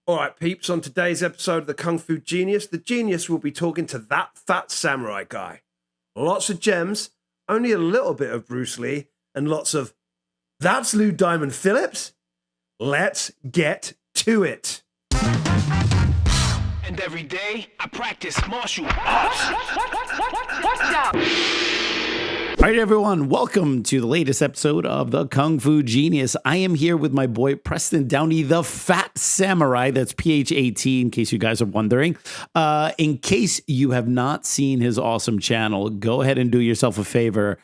All right, peeps, on today's episode of the Kung Fu Genius, the genius will be talking to that fat samurai guy. Lots of gems, only a little bit of Bruce Lee, and lots of, that's Lou Diamond Phillips? Let's get to it. And every day, I practice martial arts. Watch out! All right, everyone, welcome to the latest episode of the Kung Fu Genius. I am here with my boy Preston Downey, the Fat Samurai. That's P-H-A-T, in case you guys are wondering. In case you have not seen his awesome channel, go ahead and do yourself a favor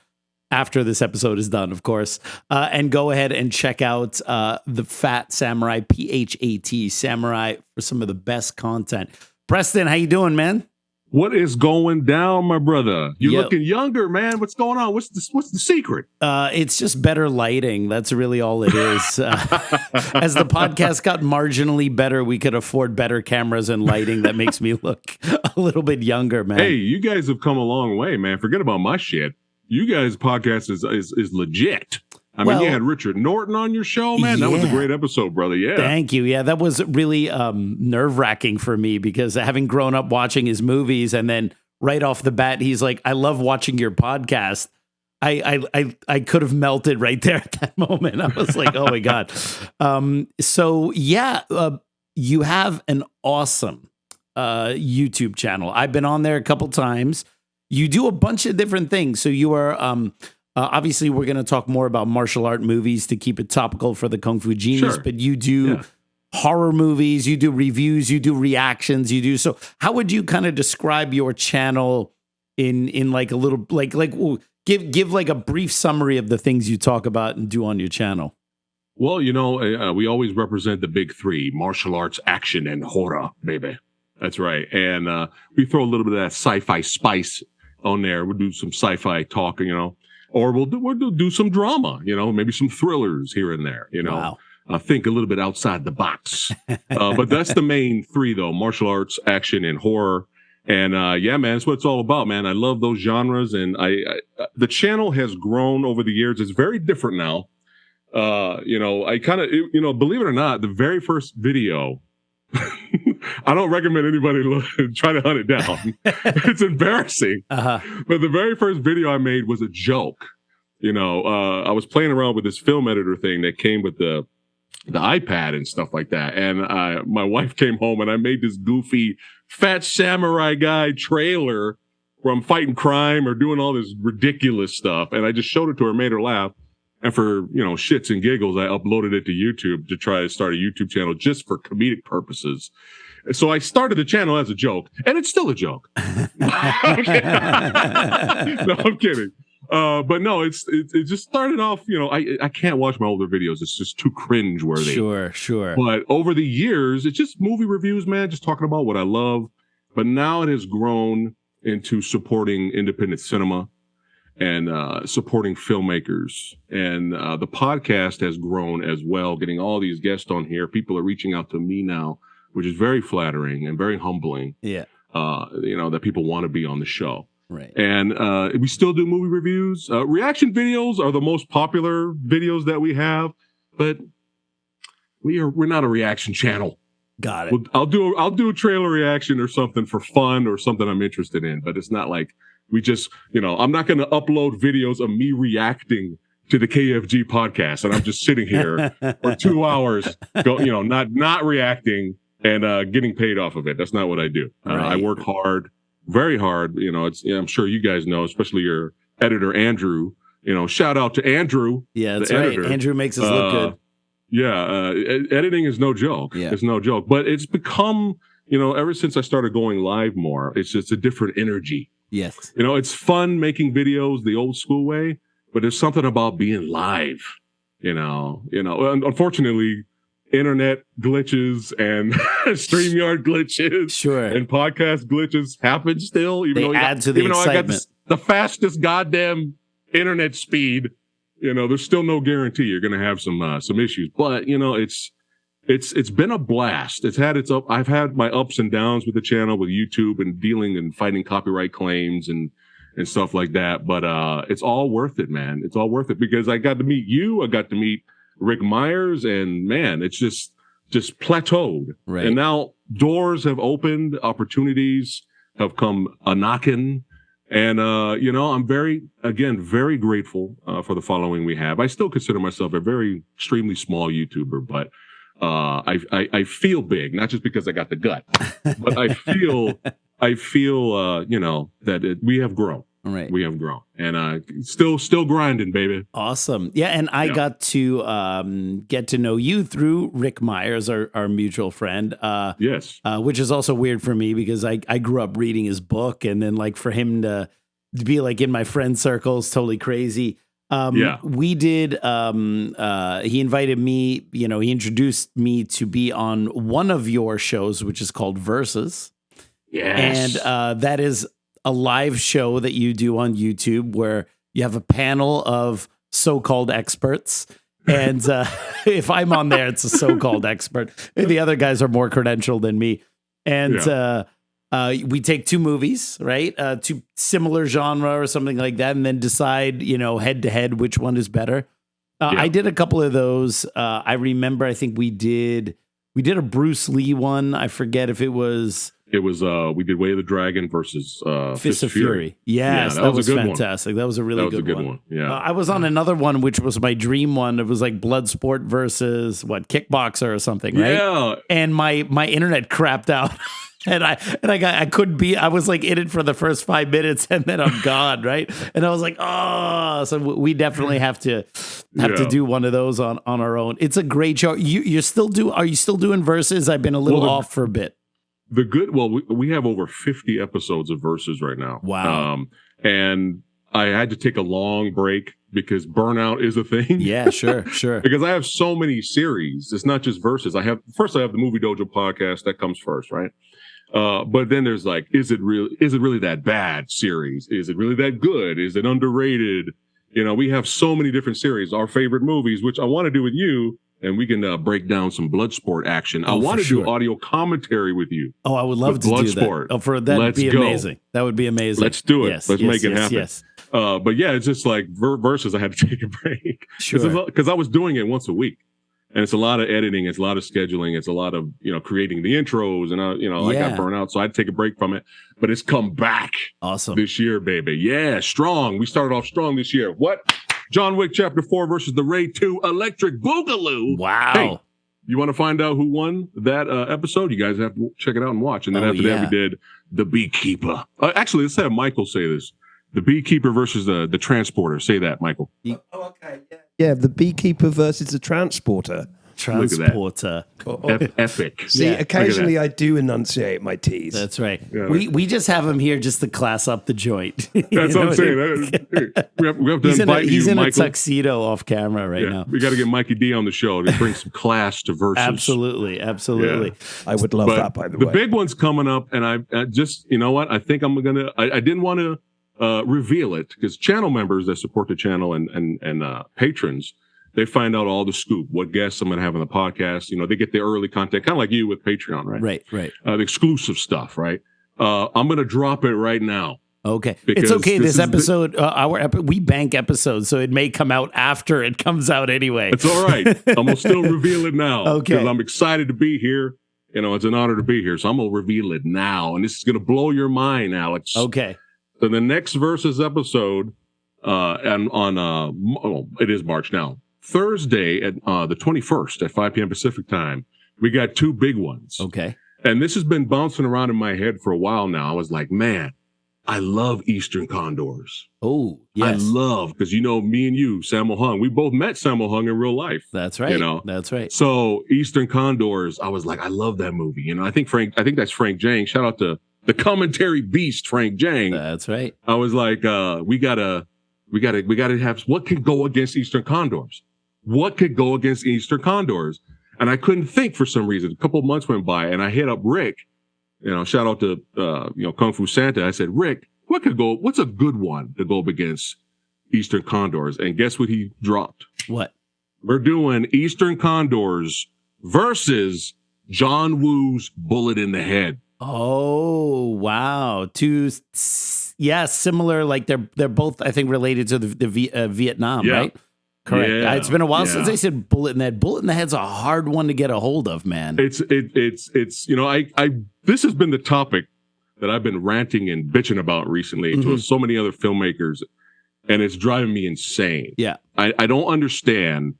after this episode is done, of course, and go ahead and check out the Fat Samurai, P-H-A-T, Samurai, for some of the best content. Preston, how you doing, man? What is going down, my brother? You're looking younger, man. What's going on? What's the secret? It's just better lighting. That's really all it is. As the podcast got marginally better, we could afford better cameras and lighting. That makes me look a little bit younger, man. Hey, you guys have come a long way, man. Forget about my shit. You guys' podcast is legit. I mean, you had Richard Norton on your show, man. That was a great episode, brother. Yeah. Thank you. Yeah, that was really nerve-wracking for me because having grown up watching his movies and then right off the bat, he's like, I love watching your podcast. I could have melted right there at that moment. I was like, oh my God. You have an awesome YouTube channel. I've been on there a couple times. You do a bunch of different things. So you are... obviously, we're going to talk more about martial art movies to keep it topical for the Kung Fu Genius, Sure. but you do horror movies, you do reviews, you do reactions, you do. So how would you kind of describe your channel in like a little, give like a brief summary of the things you talk about and do on your channel? Well, we always represent the big three: martial arts, action, and horror, baby. That's right. And we throw a little bit of that sci-fi spice on there. We'll do some sci-fi talk, or we'll do some drama, maybe some thrillers here and there, Wow. Think a little bit outside the box. But that's the main three, though: martial arts, action, and horror. And man, that's what it's all about, man. I love those genres, and the channel has grown over the years. It's very different now. I kind of, believe it or not, the very first video. I don't recommend anybody try to hunt it down. It's embarrassing. Uh-huh. But the very first video I made was a joke. I was playing around with this film editor thing that came with the iPad and stuff like that. And my wife came home and I made this goofy fat samurai guy trailer where I'm fighting crime or doing all this ridiculous stuff. And I just showed it to her, made her laugh. And for, shits and giggles, I uploaded it to YouTube to try to start a YouTube channel just for comedic purposes. So I started the channel as a joke, and it's still a joke. No, I'm kidding. But no, it just started off, I can't watch my older videos. It's just too cringe-worthy. Sure. But over the years, it's just movie reviews, man, just talking about what I love. But now it has grown into supporting independent cinema and supporting filmmakers. And the podcast has grown as well, getting all these guests on here. People are reaching out to me now, which is very flattering and very humbling. Yeah. That people want to be on the show. Right. And we still do movie reviews. Reaction videos are the most popular videos that we have, but we're not a reaction channel. Got it. I'll do a trailer reaction or something for fun or something I'm interested in, but it's not like we just, I'm not going to upload videos of me reacting to the KFG podcast and I'm just sitting here for 2 hours, not reacting and getting paid off of it. That's not what I do. Right. I work hard, very hard. I'm sure you guys know, especially your editor, Andrew. Shout out to Andrew. Yeah, that's the right. editor. Andrew makes us look good. Yeah, editing is no joke. Yeah. It's no joke. But it's become, ever since I started going live more, it's just a different energy. Yes. It's fun making videos the old school way, but there's something about being live. Unfortunately, internet glitches and StreamYard glitches, Sure, and podcast glitches happen still. They add to the excitement. I got the fastest goddamn internet speed, there's still no guarantee you're going to have some issues. But it's been a blast. I've had my ups and downs with the channel, with YouTube, and dealing and fighting copyright claims and stuff like that. But it's all worth it, man. It's all worth it because I got to meet you. I got to meet Rick Myers, and man, it's just just plateaued. Right. And now doors have opened, opportunities have come a knocking. And, I'm very grateful for the following we have. I still consider myself a very extremely small YouTuber, but I feel big, not just because I got the gut, but I feel that we have grown. Right. We have grown, and still grinding, baby. Awesome. Yeah, and I got to get to know you through Rick Myers, our mutual friend. Yes. Which is also weird for me because I grew up reading his book, and then like for him to be like in my friend circle is totally crazy. We did. He invited me. He introduced me to be on one of your shows, which is called Versus. Yes. And that is a live show that you do on YouTube where you have a panel of so-called experts. And if I'm on there, it's a so-called expert. The other guys are more credentialed than me. And we take two movies, right? Two similar genre or something like that, and then decide, head to head, which one is better. I did a couple of those. I remember, I think we did a Bruce Lee one. I forget if it was... It was we did Way of the Dragon versus Fist of Fury. Yes, that was fantastic. One. That was a really good one. Yeah. I was on another one, which was my dream one. It was like Bloodsport versus Kickboxer or something, right? Yeah. And my internet crapped out. And I couldn't be. I was like in it for the first 5 minutes, and then I'm gone, right? And I was like, so we definitely have to do one of those on our own. It's a great show. Are you still doing Versus? I've been a little off for a bit. We have over 50 episodes of Versus right now. Wow. And I had to take a long break because burnout is a thing. Yeah, sure. Because I have so many series. It's not just Versus. I have the Movie Dojo podcast that comes first, right? But then there's like, is it really that bad series? Is it really that good? Is it underrated? We have so many different series, our favorite movies, which I want to do with you. And we can break down some Bloodsport action. I want to do audio commentary with you. Oh, I would love to do that. Oh, that would be amazing. That would be amazing. Let's do it. Yes, Let's make it happen. Yes. But yeah, it's just like Versus. I had to take a break. Sure. Because I was doing it once a week. And it's a lot of editing. It's a lot of scheduling. It's a lot of, creating the intros. And, I got burnt out. So I had to take a break from it. But it's come back. Awesome. This year, baby. Yeah, strong. We started off strong this year. What? John Wick Chapter 4 versus the Raid 2 Electric Boogaloo. Wow. Hey, you want to find out who won that episode? You guys have to check it out and watch. And then after that, we did The Beekeeper. Actually, let's have Michael say this. The Beekeeper versus the Transporter. Say that, Michael. Okay. Yeah, The Beekeeper versus the Transporter. Epic. See, occasionally I do enunciate my T's. That's right. Yeah. We just have him here just to class up the joint. That's what I'm saying. We have to invite you, he's in Michael. A tuxedo off camera right now. We got to get Mikey D on the show to bring some class to Versus. Absolutely. Yeah. I would love that, by the way. The big one's coming up, and I just, you know what? I think I'm going to, I didn't want to reveal it because channel members that support the channel and patrons, they find out all the scoop, what guests I'm going to have on the podcast. They get the early content, kind of like you with Patreon, right? Right. The exclusive stuff, right? I'm going to drop it right now. Okay. It's okay. This episode, we bank episodes, so it may come out after it comes out anyway. It's all right. I'm going to still reveal it now. Okay. Because I'm excited to be here. It's an honor to be here. So I'm going to reveal it now. And this is going to blow your mind, Alex. Okay. So the next Versus episode, it is March now. Thursday at the 21st at 5 p.m. Pacific time, we got two big ones. Okay. And this has been bouncing around in my head for a while now. I was like, man, I love Eastern Condors. Oh, yes. I love, because me and you, Sammo Hung, we both met Sammo Hung in real life. That's right. That's right. So Eastern Condors, I was like, I love that movie. I think that's Frank Jang. Shout out to the commentary beast, Frank Jang. That's right. I was like, we gotta have, what can go against Eastern Condors? What could go against Eastern Condors? And I couldn't think for some reason. A couple of months went by and I hit up Rick, shout out to, Kung Fu Santa. I said, Rick, what's a good one to go up against Eastern Condors? And guess what he dropped? What? We're doing Eastern Condors versus John Woo's Bullet in the Head. Oh, wow. Similar. Like they're both, I think, related to the Vietnam, right? Correct. Yeah, It's been a while yeah. since I said bullet in the head. Bullet in the head's a hard one to get a hold of, man. It's I this has been the topic that I've been ranting and bitching about recently to so many other filmmakers, and it's driving me insane. Yeah. I don't understand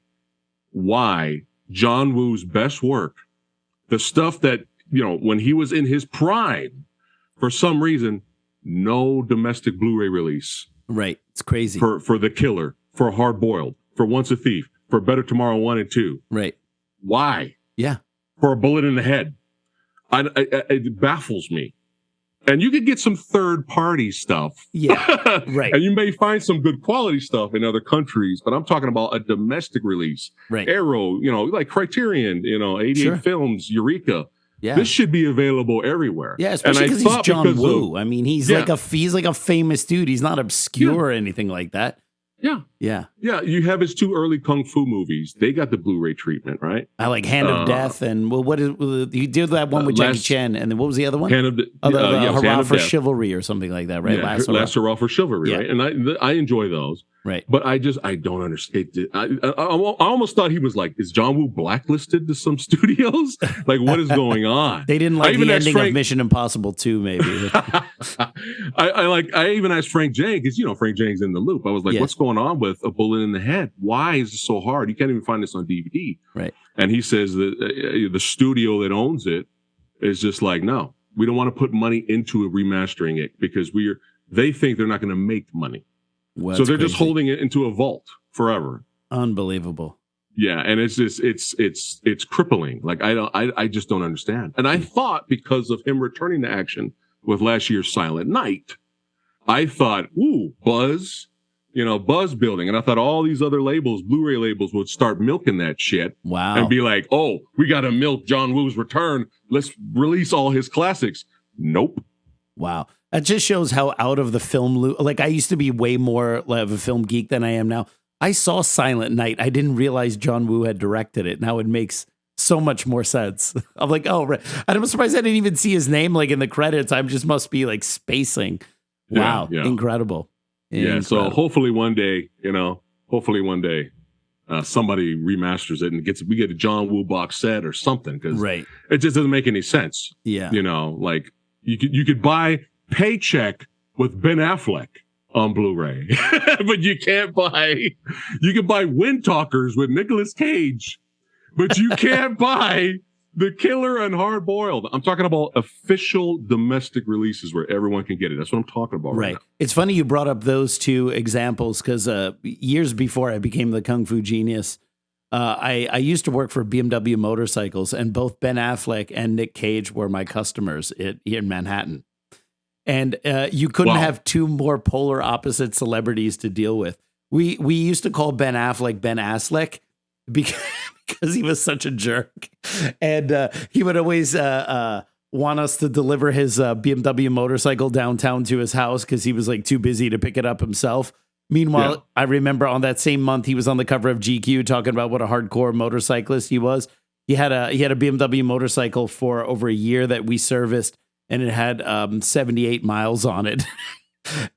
why John Woo's best work, the stuff that, when he was in his prime, for some reason, no domestic Blu-ray release. Right. It's crazy. For The Killer, for Hard Boiled, for Once a Thief, for Better Tomorrow 1 and 2. Right. Why? Yeah. For A Bullet in the Head. It baffles me. And you could get some third-party stuff. Yeah, right. And you may find some good quality stuff in other countries, but I'm talking about a domestic release. Right. Arrow, like Criterion, 88 Films, Eureka. Yeah. This should be available everywhere. Yeah, especially because he's John Woo. I mean, he's like a famous dude. He's not obscure or anything like that. Yeah. Yeah. Yeah, you have his 2 early Kung Fu movies. They got the Blu-ray treatment, right? I like Hand of Death, and you did that one with Jackie Chan, and then what was the other one? Hand of the Hurrah for Chivalry or something like that, right? Yeah, Last Hurrah for Chivalry, right? And I enjoy those. Right. But I don't understand. I almost thought he was like, is John Woo blacklisted to some studios? Like, what is going on? They didn't like the ending of Mission Impossible 2, maybe. I even asked Frank Jang, because, Frank Jang's in the loop. I was like, what's going on with A Bullet in the Head? Why is this so hard? You can't even find this on DVD. Right. And he says that the studio that owns it is just like, no, we don't want to put money into remastering it because they think they're not going to make money. Well, so they're just holding it into a vault forever. Unbelievable. Yeah, and it's just it's crippling. Like I just don't understand. And I thought because of him returning to action with last year's Silent Night, I thought, buzz building. And I thought all these other labels, Blu-ray labels, would start milking that shit. Wow. And be like, oh, we got to milk John Woo's return. Let's release all his classics. Nope. Wow. That just shows how out of the film loop. Like, I used to be way more of a film geek than I am now. I saw Silent Night. I didn't realize John Woo had directed it. Now it makes so much more sense. I'm like, oh, right. And I'm surprised I didn't even see his name like in the credits. I just must be like spacing. Wow. Yeah. Incredible. Yeah. So hopefully one day, somebody remasters it and we get a John Woo box set or something. Cause it just doesn't make any sense. Yeah. Like you could buy Paycheck with Ben Affleck on Blu-ray, but you can buy Wind Talkers with Nicolas Cage, but you can't buy The Killer and Hard Boiled. I'm talking about official domestic releases where everyone can get it. That's what I'm talking about right now. It's funny you brought up those 2 examples because years before I became the Kung Fu Genius, I used to work for BMW Motorcycles, and both Ben Affleck and Nick Cage were my customers here in Manhattan. And you couldn't have 2 more polar opposite celebrities to deal with. We used to call Ben Affleck Ben Affleck because he was such a jerk. And he would always want us to deliver his BMW motorcycle downtown to his house because he was like too busy to pick it up himself. Meanwhile, I remember on that same month, he was on the cover of GQ talking about what a hardcore motorcyclist he was. He had a BMW motorcycle for over a year that we serviced, and it had 78 miles on it.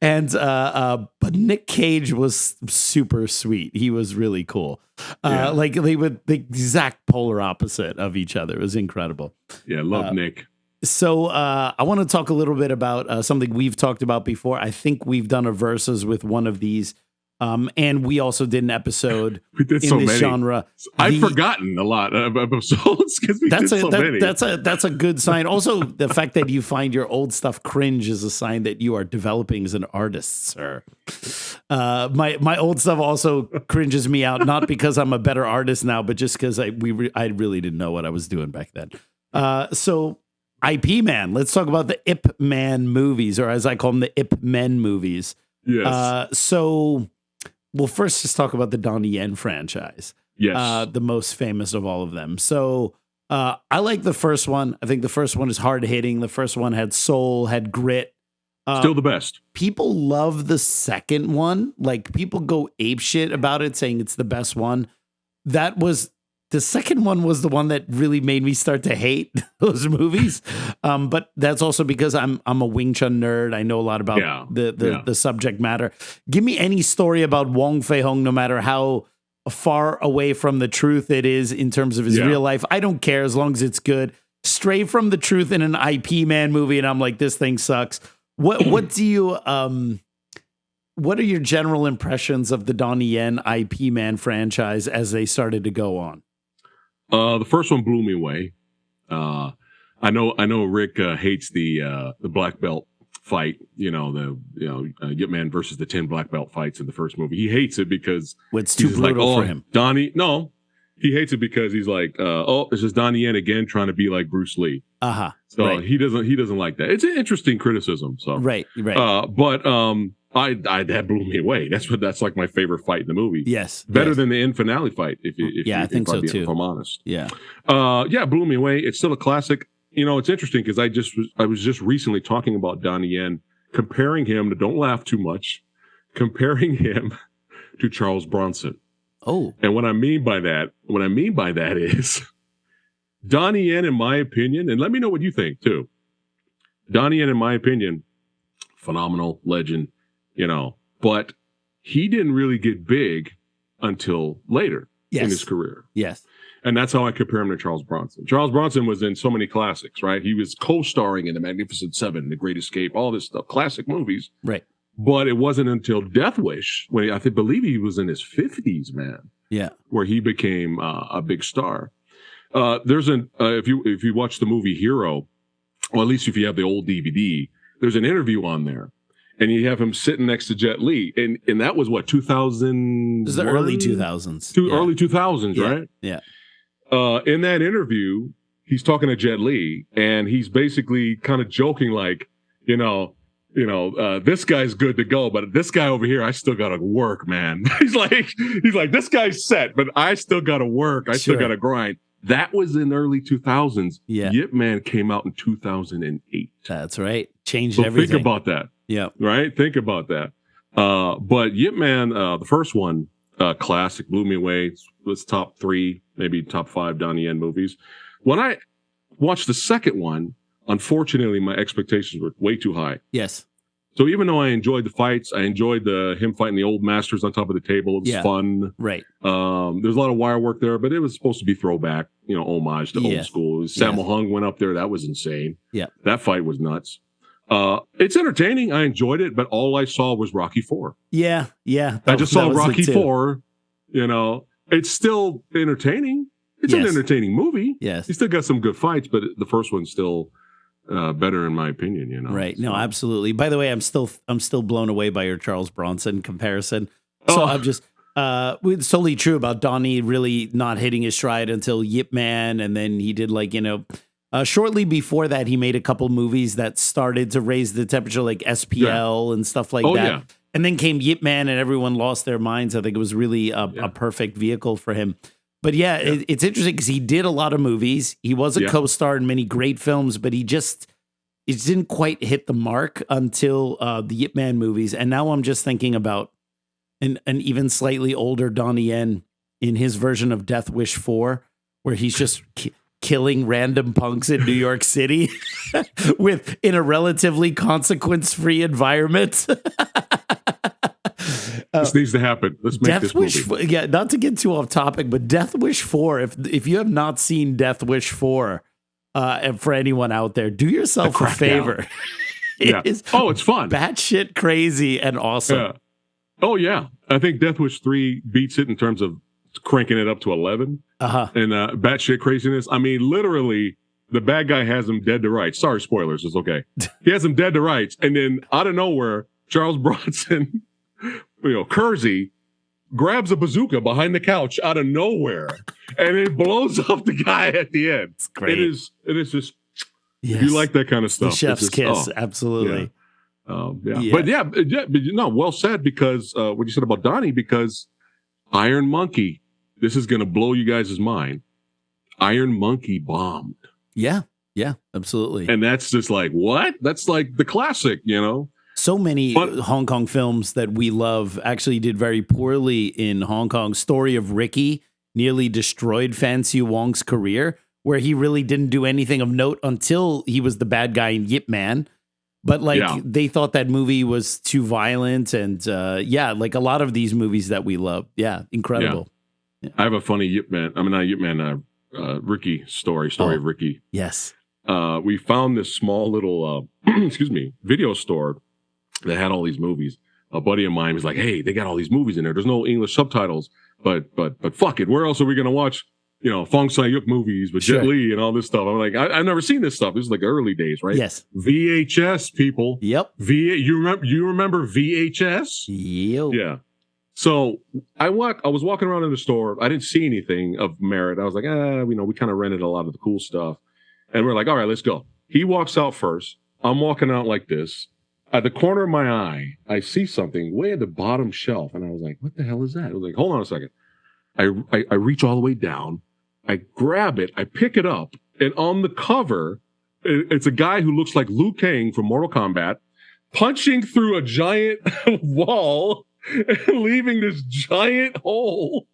And but Nick Cage was super sweet. He was really cool. Like they were the exact polar opposite of each other. It was incredible. Yeah, love Nick. So I want to talk a little bit about something we've talked about before. I think we've done a versus with one of these. And we also did an episode we did in so this many. genre. I've forgotten a lot of episodes because we did so many. That's a good sign. Also, the fact that you find your old stuff cringe is a sign that you are developing as an artist, sir. My old stuff also cringes me out, not because I'm a better artist now, but just because I really didn't know what I was doing back then. So IP Man, let's talk about the Ip Man movies, or as I call them, the Ip Men movies. Yes. Well, first, let's talk about the Donnie Yen franchise. Yes. The most famous of all of them. So I like the first one. I think the first one is hard hitting. The first one had soul, had grit. Still the best. People love the second one. Like, people go apeshit about it, saying it's the best one. The second one was the one that really made me start to hate those movies. But that's also because I'm a Wing Chun nerd. I know a lot about the subject matter. Give me any story about Wong Fei Hung, no matter how far away from the truth it is in terms of his real life. I don't care as long as it's good. Stray from the truth in an IP Man movie, and I'm like, this thing sucks. What do you what are your general impressions of the Donnie Yen IP Man franchise as they started to go on? The first one blew me away. I know Rick hates the black belt fight, Ip Man versus the 10 black belt fights in the first movie. He hates it because it's too brutal for him. Donnie, no, he hates it because he's like, this is Donnie Yen again trying to be like Bruce Lee. So he doesn't like that. It's an interesting criticism. So right. But that blew me away. That's like my favorite fight in the movie. Yes, better than the end finale fight. I think so too. If I'm honest. Yeah. Blew me away. It's still a classic. It's interesting because I was just recently talking about Donnie Yen, comparing him to, don't laugh too much, comparing him to Charles Bronson. Oh. And what I mean by that is Donnie Yen, in my opinion, and let me know what you think too. Donnie Yen, in my opinion, phenomenal legend, but he didn't really get big until later in his career. Yes. And that's how I compare him to Charles Bronson. Charles Bronson was in so many classics, right? He was co-starring in The Magnificent Seven, The Great Escape, all this stuff, classic movies. Right. But it wasn't until Death Wish, when I believe he was in his 50s, man. Yeah. Where he became a big star. There's if you watch the movie Hero, or at least if you have the old DVD, there's an interview on there. And you have him sitting next to Jet Li. And that was what, 2000? This is the early 2000s. Early 2000s, right? Yeah. In that interview, he's talking to Jet Li, and he's basically kind of joking like, this guy's good to go, but this guy over here, I still got to work, man. he's like, this guy's set, but I still got to work. I still got to grind. That was in early 2000s. Yeah. Ip Man came out in 2008. That's right. Changed everything. Think about that. Yeah. Right? Think about that. But Ip Man, the first one, classic, blew me away. It's top 3, maybe top 5 Donnie Yen movies. When I watched the second one, unfortunately, my expectations were way too high. Yes. So even though I enjoyed the fights, I enjoyed him fighting the old masters on top of the table. It was fun. Right. There's a lot of wire work there, but it was supposed to be throwback, homage to old school. Sammo Hung went up there. That was insane. Yeah. That fight was nuts. It's entertaining. I enjoyed it, but all I saw was Rocky IV. Yeah. I just saw Rocky IV. It's still entertaining. It's an entertaining movie. Yes. You still got some good fights, but the first one's still better in my opinion, Right. So. No, absolutely. By the way, I'm still blown away by your Charles Bronson comparison. So I'm just it's totally true about Donnie really not hitting his stride until Ip Man, and then he did shortly before that he made a couple movies that started to raise the temperature, like SPL and stuff like that. Yeah. And then came Ip Man, and everyone lost their minds. I think it was really a perfect vehicle for him. But it's interesting because he did a lot of movies. He was a co-star in many great films, but it didn't quite hit the mark until the Ip Man movies. And now I'm just thinking about an even slightly older Donnie Yen in his version of Death Wish 4, where he's just killing random punks in New York City in a relatively consequence-free environment. This needs to happen. Let's make Death this movie. Yeah, not to get too off topic, but Death Wish 4, if you have not seen Death Wish 4, and for anyone out there, do yourself a favor. It's fun. Batshit crazy and awesome. Yeah. Oh, yeah. I think Death Wish 3 beats it in terms of cranking it up to 11. And batshit craziness. I mean, literally, the bad guy has him dead to rights. Sorry, spoilers. It's okay. He has him dead to rights. And then out of nowhere, Charles Bronson... Kersey grabs a bazooka behind the couch out of nowhere, and it blows up the guy at the end. It's great. It is just, you like that kind of stuff. The chef's kiss, absolutely. But well said, because what you said about Donnie, because Iron Monkey, this is going to blow you guys' mind. Iron Monkey bombed. Yeah, absolutely. And that's just like, what? That's like the classic, So many Hong Kong films that we love actually did very poorly in Hong Kong. Story of Ricky nearly destroyed Fan Siu Wong's career, where he really didn't do anything of note until he was the bad guy in Ip Man. But they thought that movie was too violent. And like a lot of these movies that we love. Yeah, incredible. I have a funny Ip Man. I mean, not Ip Man. Ricky story of Ricky. Yes. We found this small little, video store that had all these movies. A buddy of mine was like, "Hey, they got all these movies in there. There's no English subtitles, but fuck it. Where else are we gonna watch, Fong Sai-yuk movies with Jet Li and all this stuff?" I'm like, I've never seen this stuff. This is like early days, right? Yes. VHS, people. Yep. You remember VHS? Yep. Yeah. So I was walking around in the store. I didn't see anything of merit. I was like, we kind of rented a lot of the cool stuff. And we're like, all right, let's go. He walks out first. I'm walking out like this. At the corner of my eye, I see something way at the bottom shelf. And I was like, what the hell is that? I was like, hold on a second. I reach all the way down. I grab it. I pick it up. And on the cover, it's a guy who looks like Liu Kang from Mortal Kombat punching through a giant wall and leaving this giant hole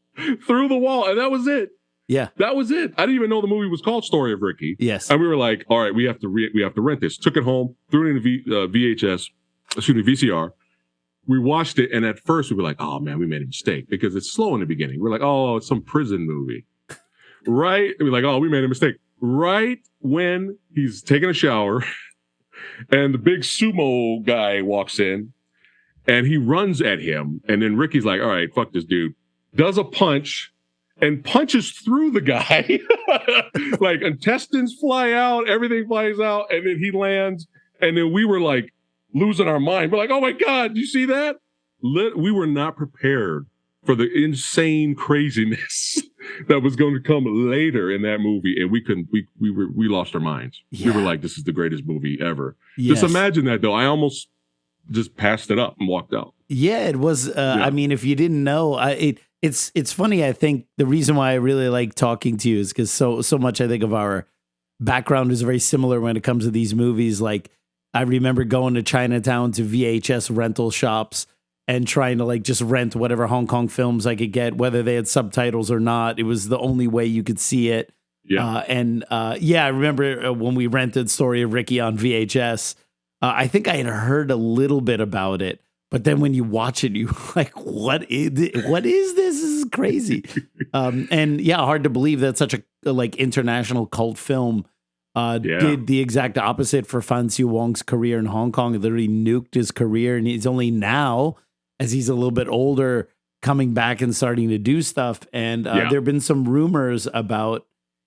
through the wall. And that was it. Yeah. That was it. I didn't even know the movie was called Story of Ricky. Yes. And we were like, all right, we have to rent this. Took it home, threw it in the VCR. We watched it. And at first we were like, oh man, we made a mistake because it's slow in the beginning. We're like, oh, it's some prison movie. Right. And we're like, oh, we made a mistake. Right when he's taking a shower and the big sumo guy walks in, and he runs at him. And then Ricky's like, all right, fuck this dude. Does a punch and punches through the guy. Like intestines fly out, everything flies out. And then he lands. And then we were like losing our mind. We're like, oh my God, you see that? We were not prepared for the insane craziness that was going to come later in that movie. And we lost our minds. Yeah. We were like, this is the greatest movie ever. Yes. Just imagine that though. I almost just passed it up and walked out. Yeah, it was. I mean, if you didn't know, it's funny. I think the reason why I really like talking to you is because so much I think of our background is very similar when it comes to these movies. Like I remember going to Chinatown to VHS rental shops and trying to like just rent whatever Hong Kong films I could get, whether they had subtitles or not. It was the only way you could see it. Yeah. I remember when we rented Story of Ricky on VHS. I think I had heard a little bit about it, but then when you watch it, you like, what is this? This is crazy. Hard to believe that such a like international cult film did the exact opposite for Fan Siu Wong's career in Hong Kong. It literally nuked his career, and he's only now, as he's a little bit older, coming back and starting to do stuff. And there have been some rumors about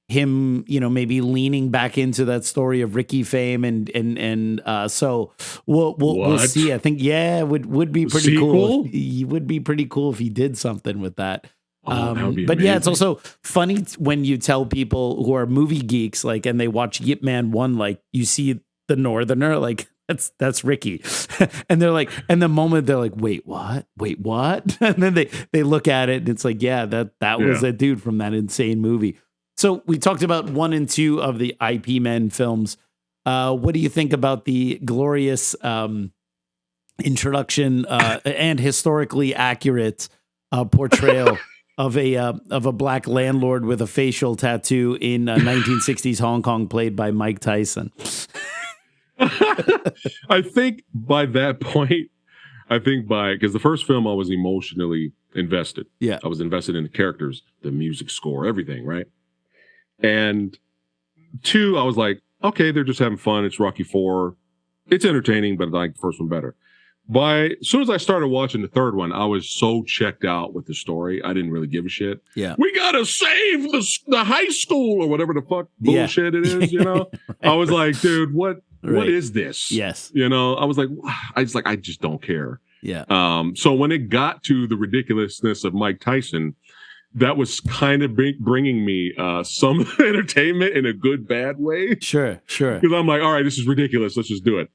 him, maybe leaning back into that Story of Ricky fame, and so we'll see. I think would be pretty cool. It would be pretty cool if he did something with that. That would be but amazing. yeah, it's also funny when you tell people who are movie geeks, like, and they watch Ip Man 1, like you see the Northerner, like that's Ricky, and they're like, and the moment they're like, wait, what? And then they look at it and it's like, that was that dude from that insane movie. So we talked about 1 and 2 of the IP Men films. What do you think about the glorious introduction and historically accurate portrayal of a black landlord with a facial tattoo in 1960s Hong Kong, played by Mike Tyson? I think by that point, because the first film I was emotionally invested. Yeah, I was invested in the characters, the music score, everything, right? And 2, I was like, okay, they're just having fun. It's Rocky 4. It's entertaining, but I like the first one better. As soon as I started watching the third one, I was so checked out with the story. I didn't really give a shit. Yeah. We got to save the high school or whatever the fuck bullshit it is, right. I was like, dude, what is this? Yes. I was like, I just don't care. Yeah. So when it got to the ridiculousness of Mike Tyson, that was kind of bringing me some entertainment in a good, bad way. Sure. Because I'm like, all right, this is ridiculous. Let's just do it.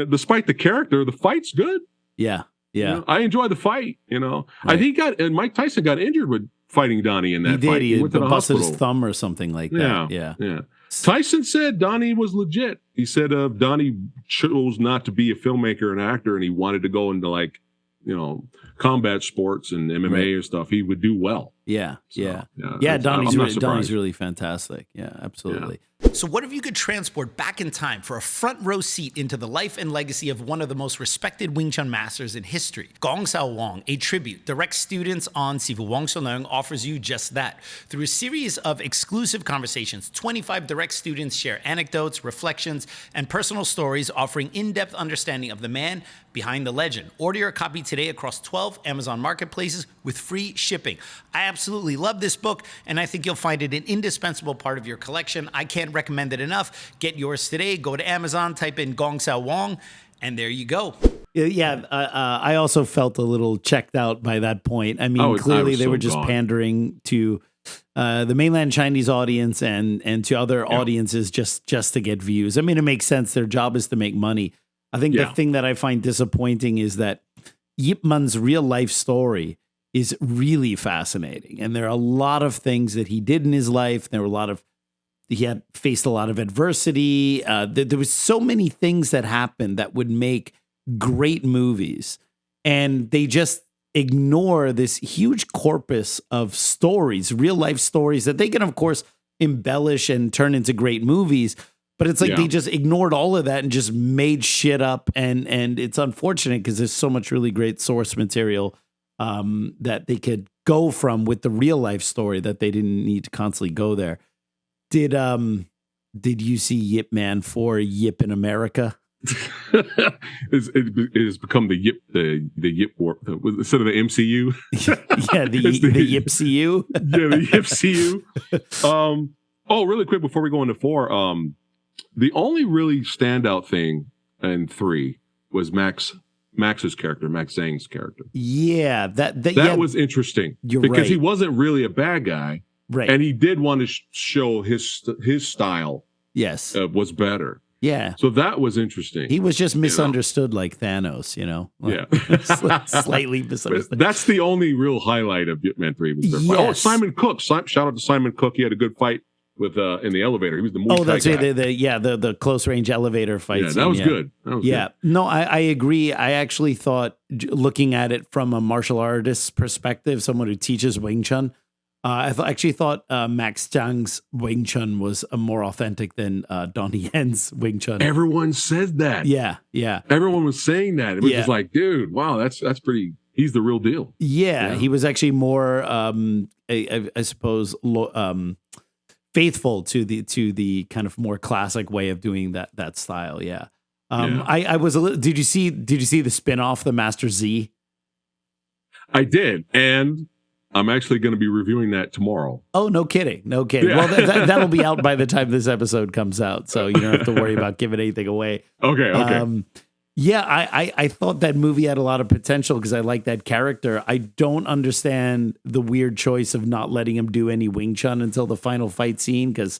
Despite the character, the fight's good. Yeah. I enjoy the fight. Right. I think Mike Tyson got injured with fighting Donnie in that fight. He went to the busted his thumb or something like that. Yeah. Tyson said Donnie was legit. He said Donnie chose not to be a filmmaker and actor, and he wanted to go into combat sports and MMA and stuff. He would do well. Donnie's really fantastic. Yeah, absolutely. So what if you could transport back in time for a front row seat into the life and legacy of one of the most respected Wing Chun masters in history? Gong Sao Wong, a tribute direct students on Sifu Wong Sun Leung, offers you just that. Through a series of exclusive conversations, 25 direct students share anecdotes, reflections, and personal stories offering in-depth understanding of the man behind the legend. Order your copy today across 12 Amazon marketplaces with free shipping. I absolutely love this book, and I think you'll find it an indispensable part of your collection. I can't recommend it enough. Get yours today. Go to Amazon, type in Gong Sao Wong, and there you go. Yeah, I also felt a little checked out by that point. I mean, clearly they were just pandering to the mainland Chinese audience and to other audiences just to get views. I mean, it makes sense. Their job is to make money. I think the thing that I find disappointing is that Ip Man's real life story is really fascinating. And there are a lot of things that he did in his life. He had faced a lot of adversity. There was so many things that happened that would make great movies. And they just ignore this huge corpus of stories, real life stories that they can, of course, embellish and turn into great movies. But it's like they just ignored all of that and just made shit up. And it's unfortunate because there's so much really great source material that they could go from with the real life story that they didn't need to constantly go there. Did you see Yip Man for Yip in America? It has become the Yip war instead of the MCU. the Yip CU. The Yip CU. Really quick before we go into 4, the only really standout thing in 3 was Max's character, Max Zhang's character. Yeah, that was interesting because he wasn't really a bad guy, right? And he did want to show his style. Yes, was better. Yeah, so that was interesting. He was just misunderstood, like Thanos. Slightly misunderstood. That's the only real highlight of Ip Man 3. Was Simon Cook. Shout out to Simon Cook. He had a good fight with in the elevator. He was the Muay Thai that's guy. Right. The close range elevator fight. Yeah, that was good. Good. No, I agree. I actually thought, looking at it from a martial artist's perspective, someone who teaches Wing Chun, I thought Max Zhang's Wing Chun was more authentic than Donnie Yen's Wing Chun. Everyone said that. Yeah. Everyone was saying that. It was just like, dude, wow, that's pretty. He's the real deal. Yeah, he was actually more, I suppose, faithful to the kind of more classic way of doing that style. Yeah. I was a little, did you see the spin-off, The Master Z? I did. And I'm actually going to be reviewing that tomorrow. Oh, no kidding. Yeah. Well, that'll be out by the time this episode comes out. So you don't have to worry about giving anything away. Okay. I thought that movie had a lot of potential because I like that character. I don't understand the weird choice of not letting him do any Wing Chun until the final fight scene because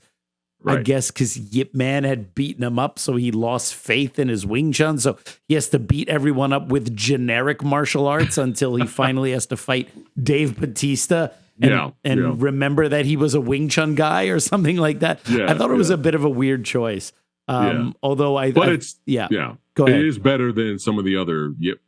I guess because Yip Man had beaten him up, so he lost faith in his Wing Chun. So he has to beat everyone up with generic martial arts until he finally has to fight Dave Bautista and remember that he was a Wing Chun guy or something like that. I thought it was a bit of a weird choice. Although it's Go ahead. It is better than some of the other Yip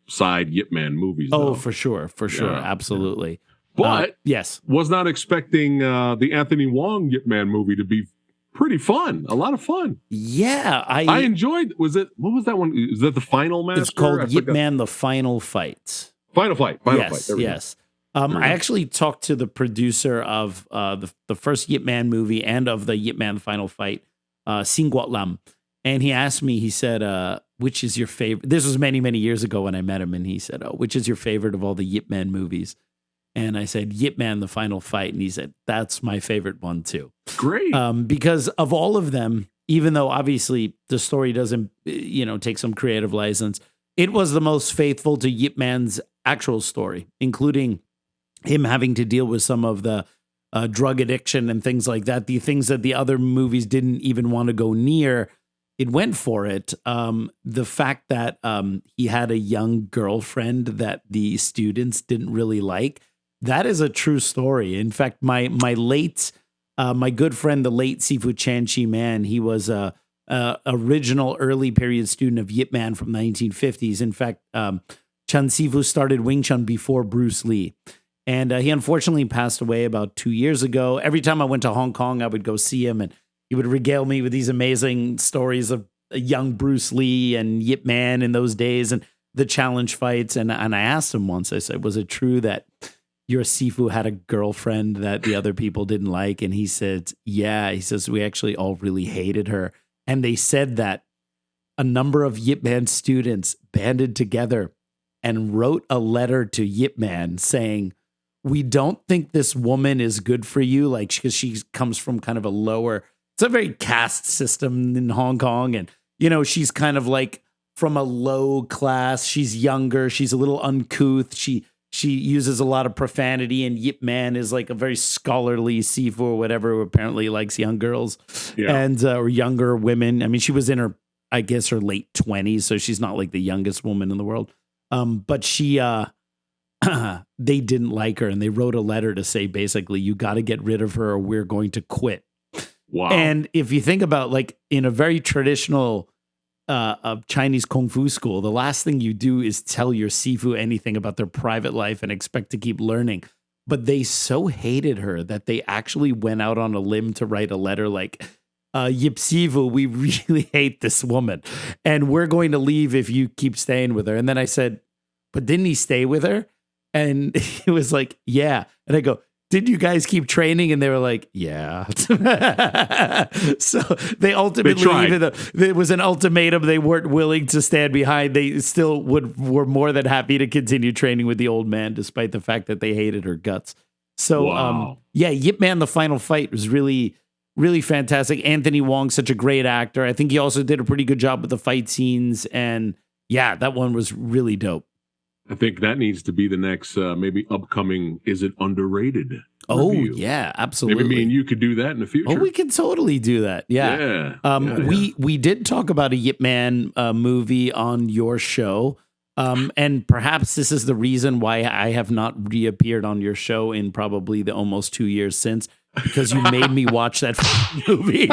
Man movies. Oh, for sure, absolutely. But yes, was not expecting the Anthony Wong Yip Man movie to be pretty fun, a lot of fun. Yeah, I enjoyed. What was that one? Is that the Final Master? It's called Yip Man: The Final Fight. Final fight. Yes. I actually talked to the producer of the first Yip Man movie and of the Yip Man Final Fight, Sin Guat Lam. And he asked me, he said, which is your favorite? This was many, many years ago when I met him. And he said, which is your favorite of all the Yip Man movies? And I said, Yip Man, The Final Fight. And he said, that's my favorite one too. Great. Because of all of them, even though obviously the story doesn't, take some creative license, it was the most faithful to Yip Man's actual story, including him having to deal with some of the drug addiction and things like that. The things that the other movies didn't even want to go near, it went for it. The fact that he had a young girlfriend that the students didn't really like, that is a true story. In fact, my good friend, the late Sifu Chan Chi Man, he was a original early period student of Yip Man from the 1950s. In fact, Chun Sifu started Wing Chun before Bruce Lee. And he unfortunately passed away about 2 years ago. Every time I went to Hong Kong, I would go see him. And he would regale me with these amazing stories of a young Bruce Lee and Yip Man in those days and the challenge fights. And I asked him once, I said, was it true that your Sifu had a girlfriend that the other people didn't like? And he said, yeah. He says, we actually all really hated her. And they said that a number of Yip Man students banded together and wrote a letter to Yip Man saying, we don't think this woman is good for you. Like, because she comes from kind of a lower, it's a very caste system in Hong Kong. And, you know, she's kind of like from a low class. She's younger. She's a little uncouth. She uses a lot of profanity, and Yip Man is like a very scholarly Sifu or whatever, who apparently likes young girls and or younger women. I mean, she was in her, I guess, her late 20s, so she's not like the youngest woman in the world. But she, they didn't like her, and they wrote a letter to say, basically, you got to get rid of her or we're going to quit. Wow. And if you think about, like, in a very traditional Chinese Kung Fu school, the last thing you do is tell your Sifu anything about their private life and expect to keep learning. But they so hated her that they actually went out on a limb to write a letter like, Yip Sifu, we really hate this woman, and we're going to leave if you keep staying with her. And then I said, but didn't he stay with her? And he was like, yeah. And I go, did you guys keep training? And they were like, yeah. So they ultimately, even though there was an ultimatum they weren't willing to stand behind, they still were more than happy to continue training with the old man, despite the fact that they hated her guts. So, yeah, Yip Man, the final fight was really, really fantastic. Anthony Wong's such a great actor. I think he also did a pretty good job with the fight scenes. And yeah, that one was really dope. I think that needs to be the next, maybe upcoming, is it underrated? Oh, review. yeah, absolutely. Maybe me and you could do that in the future. Oh, we can totally do that. Yeah. We did talk about a Yip Man movie on your show. And perhaps this is the reason why I have not reappeared on your show in probably the almost 2 years since, because you made me watch that movie.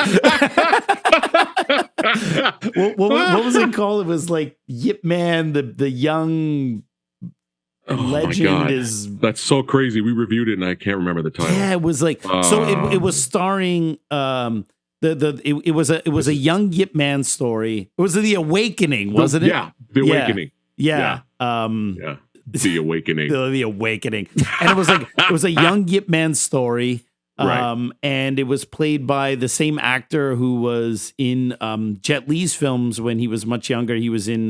what was it called? It was like Yip Man, the young legend is. That's so crazy. We reviewed it and I can't remember the title. Yeah, it was like so. It was starring it was a young Yip Man story. It was The Awakening, wasn't it? Yeah, The Awakening. Yeah. The Awakening. The Awakening. And it was a young Yip Man story. Right. And it was played by the same actor who was in Jet Li's films when he was much younger. He was in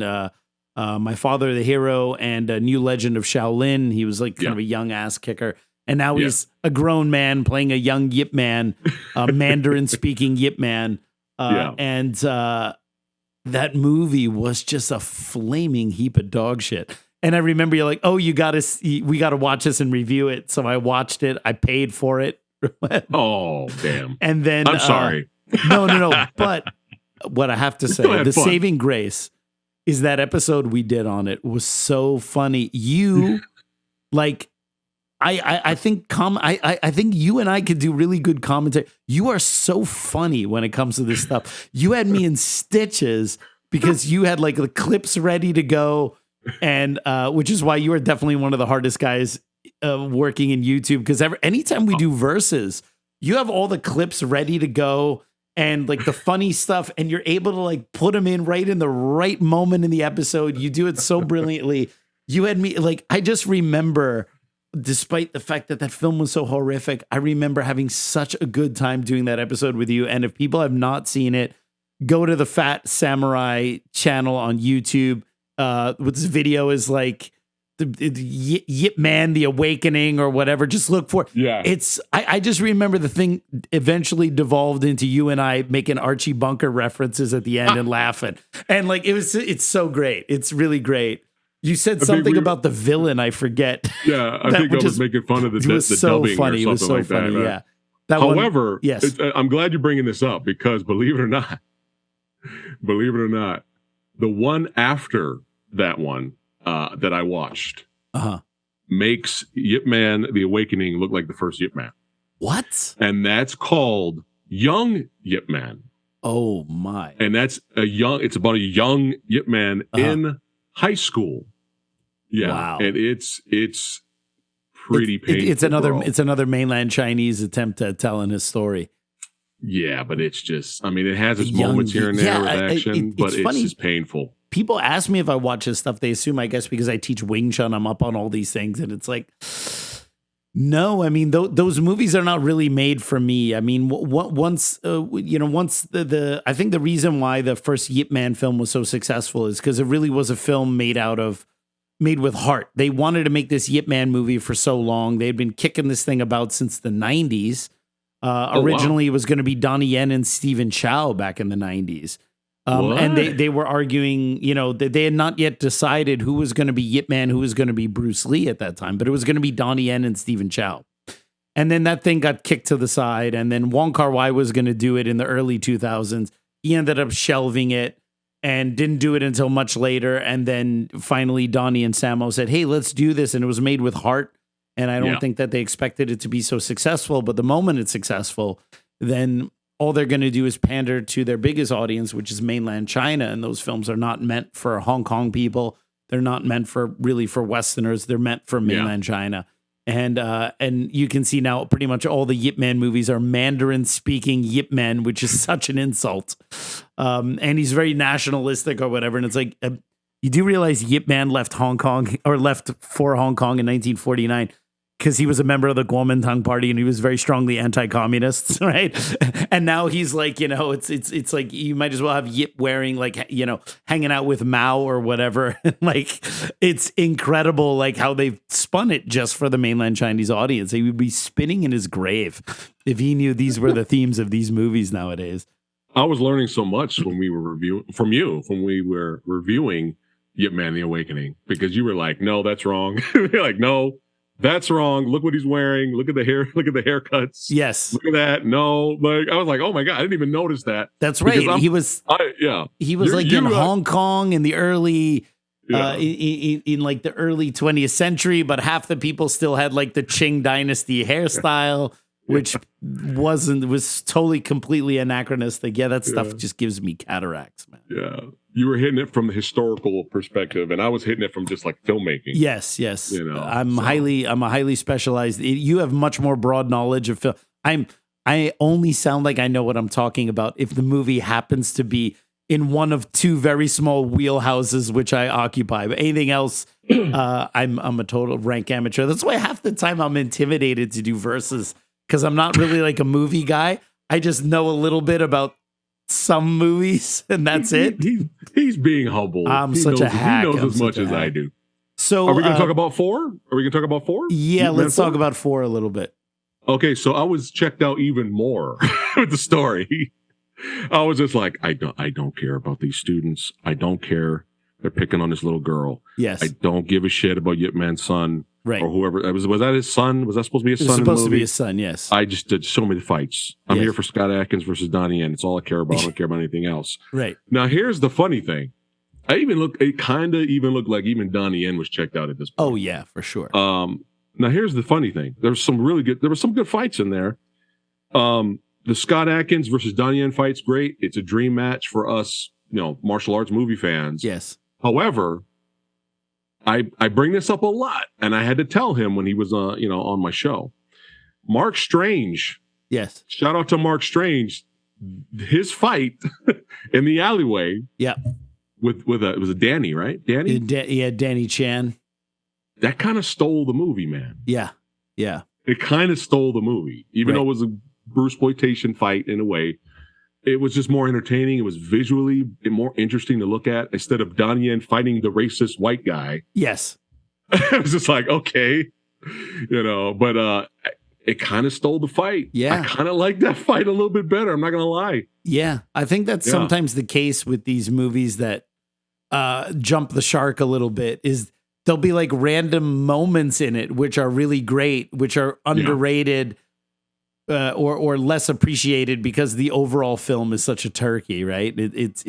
My Father the Hero and A New Legend of Shaolin. He was like kind of a young ass kicker. And now he's a grown man playing a young Yip Man, Mandarin speaking Yip Man. And that movie was just a flaming heap of dog shit. And I remember you're like, oh, we got to watch this and review it. So I watched it. I paid for it. Oh, damn. And then I'm sorry. No. But what I have to say, the saving grace is that episode we did on it was so funny. You like, I think I think you and I could do really good commentary. You are so funny when it comes to this stuff. You had me in stitches because you had like the clips ready to go, and which is why you are definitely one of the hardest guys working in YouTube, because anytime we do verses, you have all the clips ready to go and like the funny stuff, and you're able to like put them in right in the right moment in the episode. You do it so brilliantly. You had me like, I just remember, despite the fact that film was so horrific, I remember having such a good time doing that episode with you. And if people have not seen it, go to the Phat Samurai channel on YouTube. This video is like the Yip Man, The Awakening or whatever. Just look for it. Yeah. I just remember the thing eventually devolved into you and I making Archie Bunker references at the end and laughing. And like, it's so great. It's really great. You said something about the villain. I forget. Yeah. I think I was making fun of the dubbing funny. It was so like funny. That, right? Yeah. However, yes. I'm glad you're bringing this up, because believe it or not, the one after that one that I watched makes Yip Man, The Awakening look like the first Yip Man. What? And that's called Young Yip Man. Oh my. And it's about a young Yip Man in high school. Yeah. Wow. And it's pretty painful. It's another mainland Chinese attempt at telling his story. Yeah, but it's just, I mean, it has its Young- moments here and there yeah, with action, but it's it's funny. just painful. People ask me if I watch this stuff. They assume, I guess, because I teach Wing Chun, I'm up on all these things. And it's like, no, I mean, those movies are not really made for me. I mean, once the I think the reason why the first Ip Man film was so successful is because it really was a film made with heart. They wanted to make this Ip Man movie for so long. They'd been kicking this thing about since the 90s. Originally, it was going to be Donnie Yen and Stephen Chow back in the 90s. And they were arguing, that they had not yet decided who was going to be Ip Man, who was going to be Bruce Lee at that time, but it was going to be Donnie Yen and Stephen Chow. And then that thing got kicked to the side, and then Wong Kar-wai was going to do it in the early 2000s. He ended up shelving it and didn't do it until much later. And then finally Donnie and Sammo said, hey, let's do this. And it was made with heart. And I don't think that they expected it to be so successful, but the moment it's successful, then all they're going to do is pander to their biggest audience, which is mainland China. And those films are not meant for Hong Kong people. They're not meant for Westerners. They're meant for mainland China. And you can see now pretty much all the Ip Man movies are Mandarin speaking Ip Man, which is such an insult. And he's very nationalistic or whatever. And it's like, you do realize Ip Man left Hong Kong or left for Hong Kong in 1949. Because he was a member of the Kuomintang party and he was very strongly anti-communist, right? And now he's like, it's like you might as well have Yip wearing hanging out with Mao or whatever. Like, it's incredible, like how they've spun it just for the mainland Chinese audience. He would be spinning in his grave if he knew these were the themes of these movies nowadays. I was learning so much when we were reviewing Ip Man: The Awakening, because you were like, no, that's wrong. You're like, no. That's wrong. Look what he's wearing. Look at the hair. Look at the haircuts. Yes. Look at that. No, like I was like, oh my god, I didn't even notice that. That's right. He was in Hong Kong in the early, in like the early 20th century, but half the people still had like the Qing Dynasty hairstyle, which was totally completely anachronistic. Yeah, that stuff just gives me cataracts, man. Yeah. You were hitting it from the historical perspective, and I was hitting it from just like filmmaking. Yes. I'm a highly specialized. You have much more broad knowledge of film. I only sound like I know what I'm talking about if the movie happens to be in one of two very small wheelhouses which I occupy. But anything else, I'm a total rank amateur. That's why half the time I'm intimidated to do verses, because I'm not really like a movie guy. I just know a little bit about some movies, and that's it. He's being humble. I'm such a hack. He knows as much as I do. So, are we going to talk about 4? Yeah, let's talk about 4 a little bit. Okay, so I was checked out even more with the story. I was just like, I don't care about these students. I don't care. They're picking on this little girl. Yes. I don't give a shit about Ip Man's son. Right. Or whoever. Was that his son? Was that supposed to be his son? It was supposed to be his son, yes. I just did so many fights. I'm here for Scott Adkins versus Donnie Yen. It's all I care about. I don't care about anything else. Right. Now, here's the funny thing. It kind of even looked like even Donnie Yen was checked out at this point. Oh, yeah, for sure. Now, here's the funny thing. There were some good fights in there. The Scott Adkins versus Donnie Yen fight's great. It's a dream match for us, martial arts movie fans. Yes. However, I bring this up a lot, and I had to tell him when he was on my show. Mark Strange. Yes. Shout out to Mark Strange. His fight in the alleyway. Yeah. With it was a Danny, right? Danny? Danny Chan. That kind of stole the movie, man. Yeah. Yeah. It kind of stole the movie. Even though it was a Bruceploitation fight in a way. It was just more entertaining. It was visually more interesting to look at instead of Donnie Yen fighting the racist white guy. Yes. It was just like, okay, but it kind of stole the fight. Yeah. I kind of like that fight a little bit better. I'm not going to lie. Yeah. I think that's sometimes the case with these movies that jump the shark a little bit is there'll be like random moments in it, which are really great, which are underrated. Or less appreciated because the overall film is such a turkey, right? It's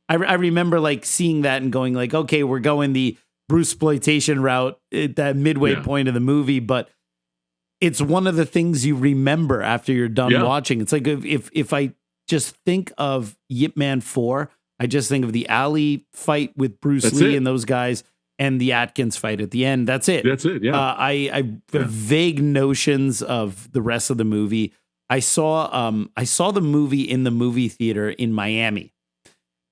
I remember like seeing that and going like, okay, we're going the Bruceploitation route at that midway point of the movie, but it's one of the things you remember after you're done watching. It's like if I just think of Ip Man 4, I just think of the alley fight with Bruce Lee and those guys. And the Atkins fight at the end. That's it. Yeah. I have vague notions of the rest of the movie. I saw the movie in the movie theater in Miami.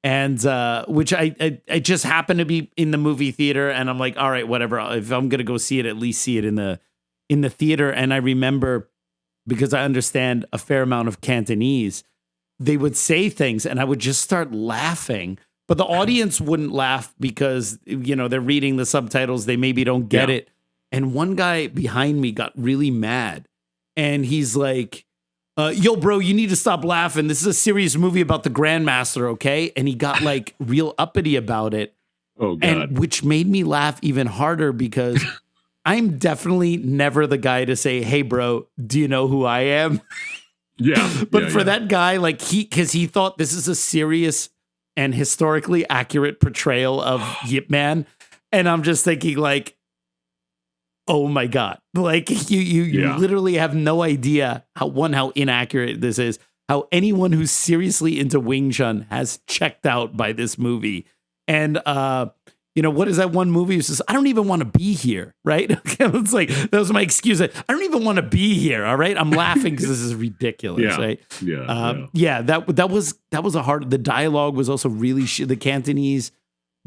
And which I just happened to be in the movie theater, and I'm like, all right, whatever. If I'm gonna go see it, at least see it in the theater. And I remember, because I understand a fair amount of Cantonese, they would say things, and I would just start laughing. But the audience wouldn't laugh because they're reading the subtitles. They maybe don't get it. And one guy behind me got really mad, and he's like, yo, bro, you need to stop laughing. This is a serious movie about the Grandmaster, okay? And he got like real uppity about it. Oh, God. And which made me laugh even harder because I'm definitely never the guy to say, hey, bro, do you know who I am? Yeah. But for that guy, like because he thought this is a serious and historically accurate portrayal of Ip Man. And I'm just thinking like, oh my God. Like you literally have no idea how inaccurate this is, how anyone who's seriously into Wing Chun has checked out by this movie. And, what is that one movie? It says, I don't even want to be here. Right. It's like, that was my excuse. I don't even want to be here. All right. I'm laughing because this is ridiculous. Right. Yeah. That was a hard, the dialogue was also really, the Cantonese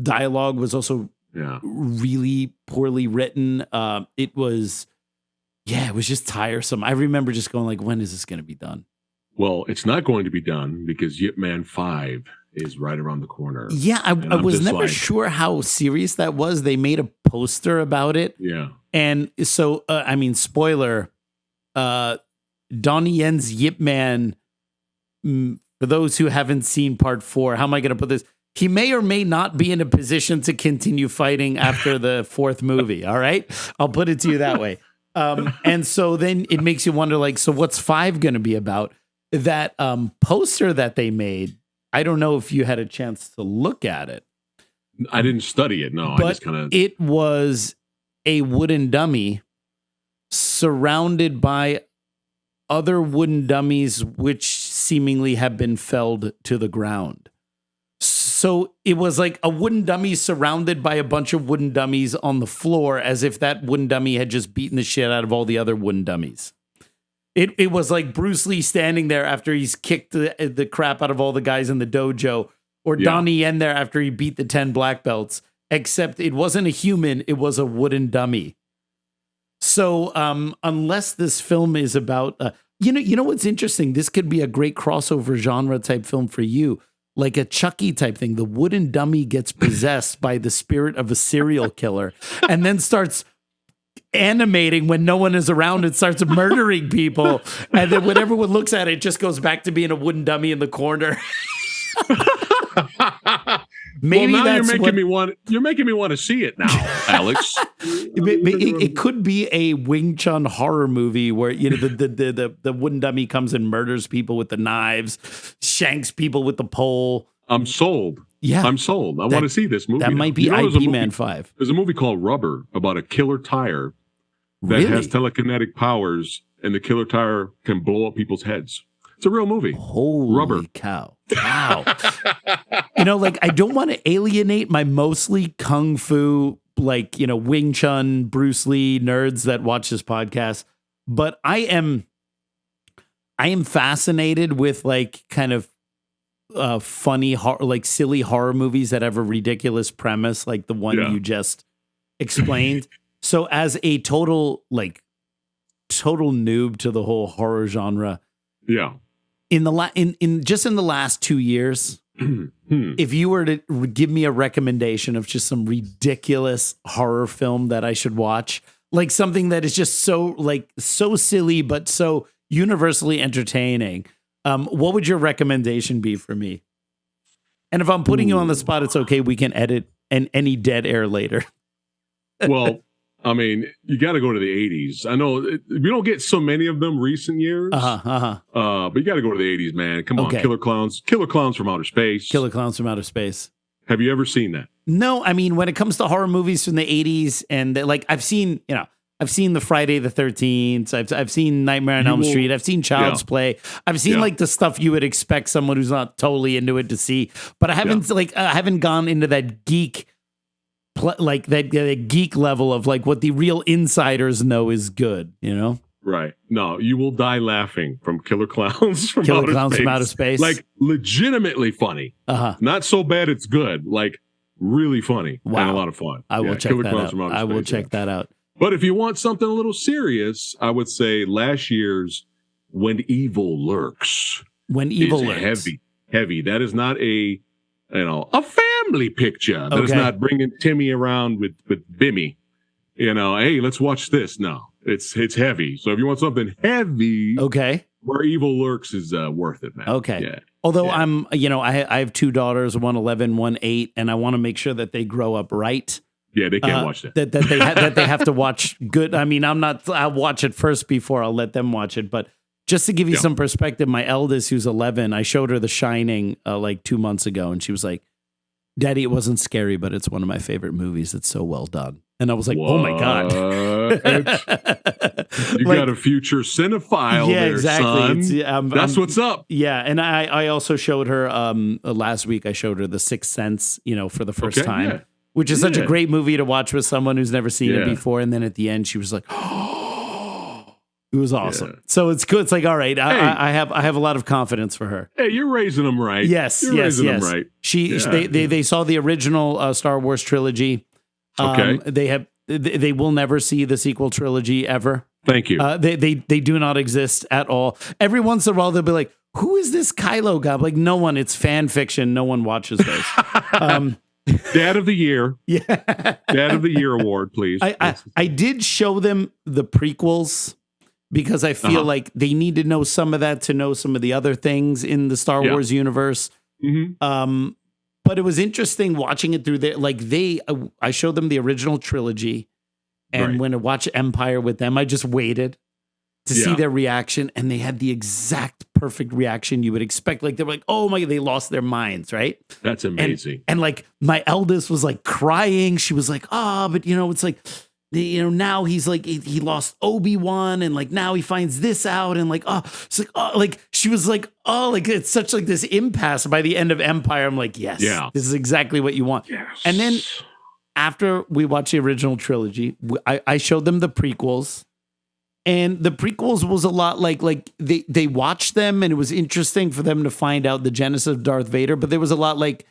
dialogue was also really poorly written. It was just tiresome. I remember just going like, when is this going to be done? Well, it's not going to be done because Ip Man 5 is right around the corner. Yeah, I was never sure how serious that was. They made a poster about it. Yeah. And so, spoiler, Donnie Yen's Ip Man, for those who haven't seen part 4, how am I going to put this? He may or may not be in a position to continue fighting after the 4th movie. All right. I'll put it to you that way. And so then it makes you wonder, like, so what's 5 going to be about? That poster that they made, I don't know if you had a chance to look at it. I didn't study it. No, but I just kind of. It was a wooden dummy surrounded by other wooden dummies, which seemingly have been felled to the ground. So it was like a wooden dummy surrounded by a bunch of wooden dummies on the floor, as if that wooden dummy had just beaten the shit out of all the other wooden dummies. It was like Bruce Lee standing there after he's kicked the crap out of all the guys in the dojo, or Donnie Yen there after he beat the 10 black belts, except it wasn't a human, it was a wooden dummy. So unless this film is about, you know what's interesting? This could be a great crossover genre type film for you. Like a Chucky type thing. The wooden dummy gets possessed by the spirit of a serial killer and then starts animating when no one is around and starts murdering people. And then when everyone looks at it, it just goes back to being a wooden dummy in the corner. Maybe well, now that's you're making me want to see it now, Alex. It could be a Wing Chun horror movie where the wooden dummy comes and murders people with the knives, shanks people with the pole. I'm sold. Yeah, I'm sold. I want to see this movie. That might be Ip Man 5. There's a movie called Rubber about a killer tire that has telekinetic powers, and the killer tire can blow up people's heads. It's a real movie. Holy Rubber. Cow. Wow. I don't want to alienate my mostly kung fu, Wing Chun, Bruce Lee nerds that watch this podcast, but I am fascinated with kind of funny, silly horror movies that have a ridiculous premise, like the one you just explained. So as a total noob to the whole horror genre. Yeah. In the last 2 years, if you were to give me a recommendation of just some ridiculous horror film that I should watch, like something that is just so silly but so universally entertaining, what would your recommendation be for me? And if I'm putting you on the spot, it's okay. We can edit any dead air later. Well, I mean, you got to go to the 80s. I know we don't get so many of them recent years. But you got to go to the 80s, man. Come on, Killer Clowns from Outer Space. Killer Clowns from Outer Space. Have you ever seen that? No, I mean, when it comes to horror movies from the 80s, and I've seen the Friday the 13th. I've seen Nightmare on Elm Street. I've seen Child's Play. I've seen the stuff you would expect someone who's not totally into it to see. But I haven't I haven't gone into that geek. That geek level of what the real insiders know is good, Right. No, you will die laughing from Killer Clowns from Killer Outer Clowns Space. from Outer Space. Like legitimately funny. Uh-huh. Not so bad it's good. Like really funny Wow. and a lot of fun. I will check Killer that Clowns out. from Outer I will Space, check that out. But if you want something a little serious, I would say last year's When Evil Lurks. When Evil is Lurks. Heavy. That is not a family picture. That is Okay. not bringing Timmy around with Bimmy. Hey, let's watch this. No, it's heavy. So if you want something heavy, Okay. Where Evil Lurks is worth it, man. Okay. Yeah. Although Yeah. I have two daughters, one 11, one 8, and I want to make sure that they grow up right. Yeah, they can't watch that. That they have to watch good. I mean, I'll watch it first before I'll let them watch it. But just to give you some perspective, my eldest, who's 11, I showed her The Shining like 2 months ago, and she was like, "Daddy, it wasn't scary, but it's one of my favorite movies. It's so well done." And I was like, "Oh my God." You got a future cinephile there, son. That's what's up. Yeah, and I also showed her last week. I showed her The Sixth Sense, for the first time. Yeah. Which is such a great movie to watch with someone who's never seen it before. And then at the end, she was like, "Oh, it was awesome." Yeah. So it's good. It's like, all right, I have a lot of confidence for her. Hey, you're raising them right. Yes, you're raising them right. They saw the original Star Wars trilogy. Okay. They will never see the sequel trilogy ever. Thank you. They do not exist at all. Every once in a while, they'll be like, "Who is this Kylo guy?" Like, no one. It's fan fiction. No one watches those. Dad of the Year. Yeah. Dad of the Year award, please. I did show them the prequels because I feel like they need to know some of that to know some of the other things in the Star Wars universe. Mm-hmm. But it was interesting watching it through there. Like I showed them the original trilogy, and when I watched Empire with them, I just waited to see their reaction, and they had the exact perfect reaction you would expect. Like they were like, "Oh my God," they lost their minds, right? That's amazing. And like my eldest was like crying. She was like, "Oh, but it's like, now he's like he lost Obi-Wan, and like now he finds this out, and like it's like like she was like like it's such like this impasse by the end of Empire." I'm like, yes, this is exactly what you want. Yes. And then after we watched the original trilogy, I showed them the prequels. And the prequels was a lot like they watched them, and it was interesting for them to find out the genesis of Darth Vader. But there was a lot like,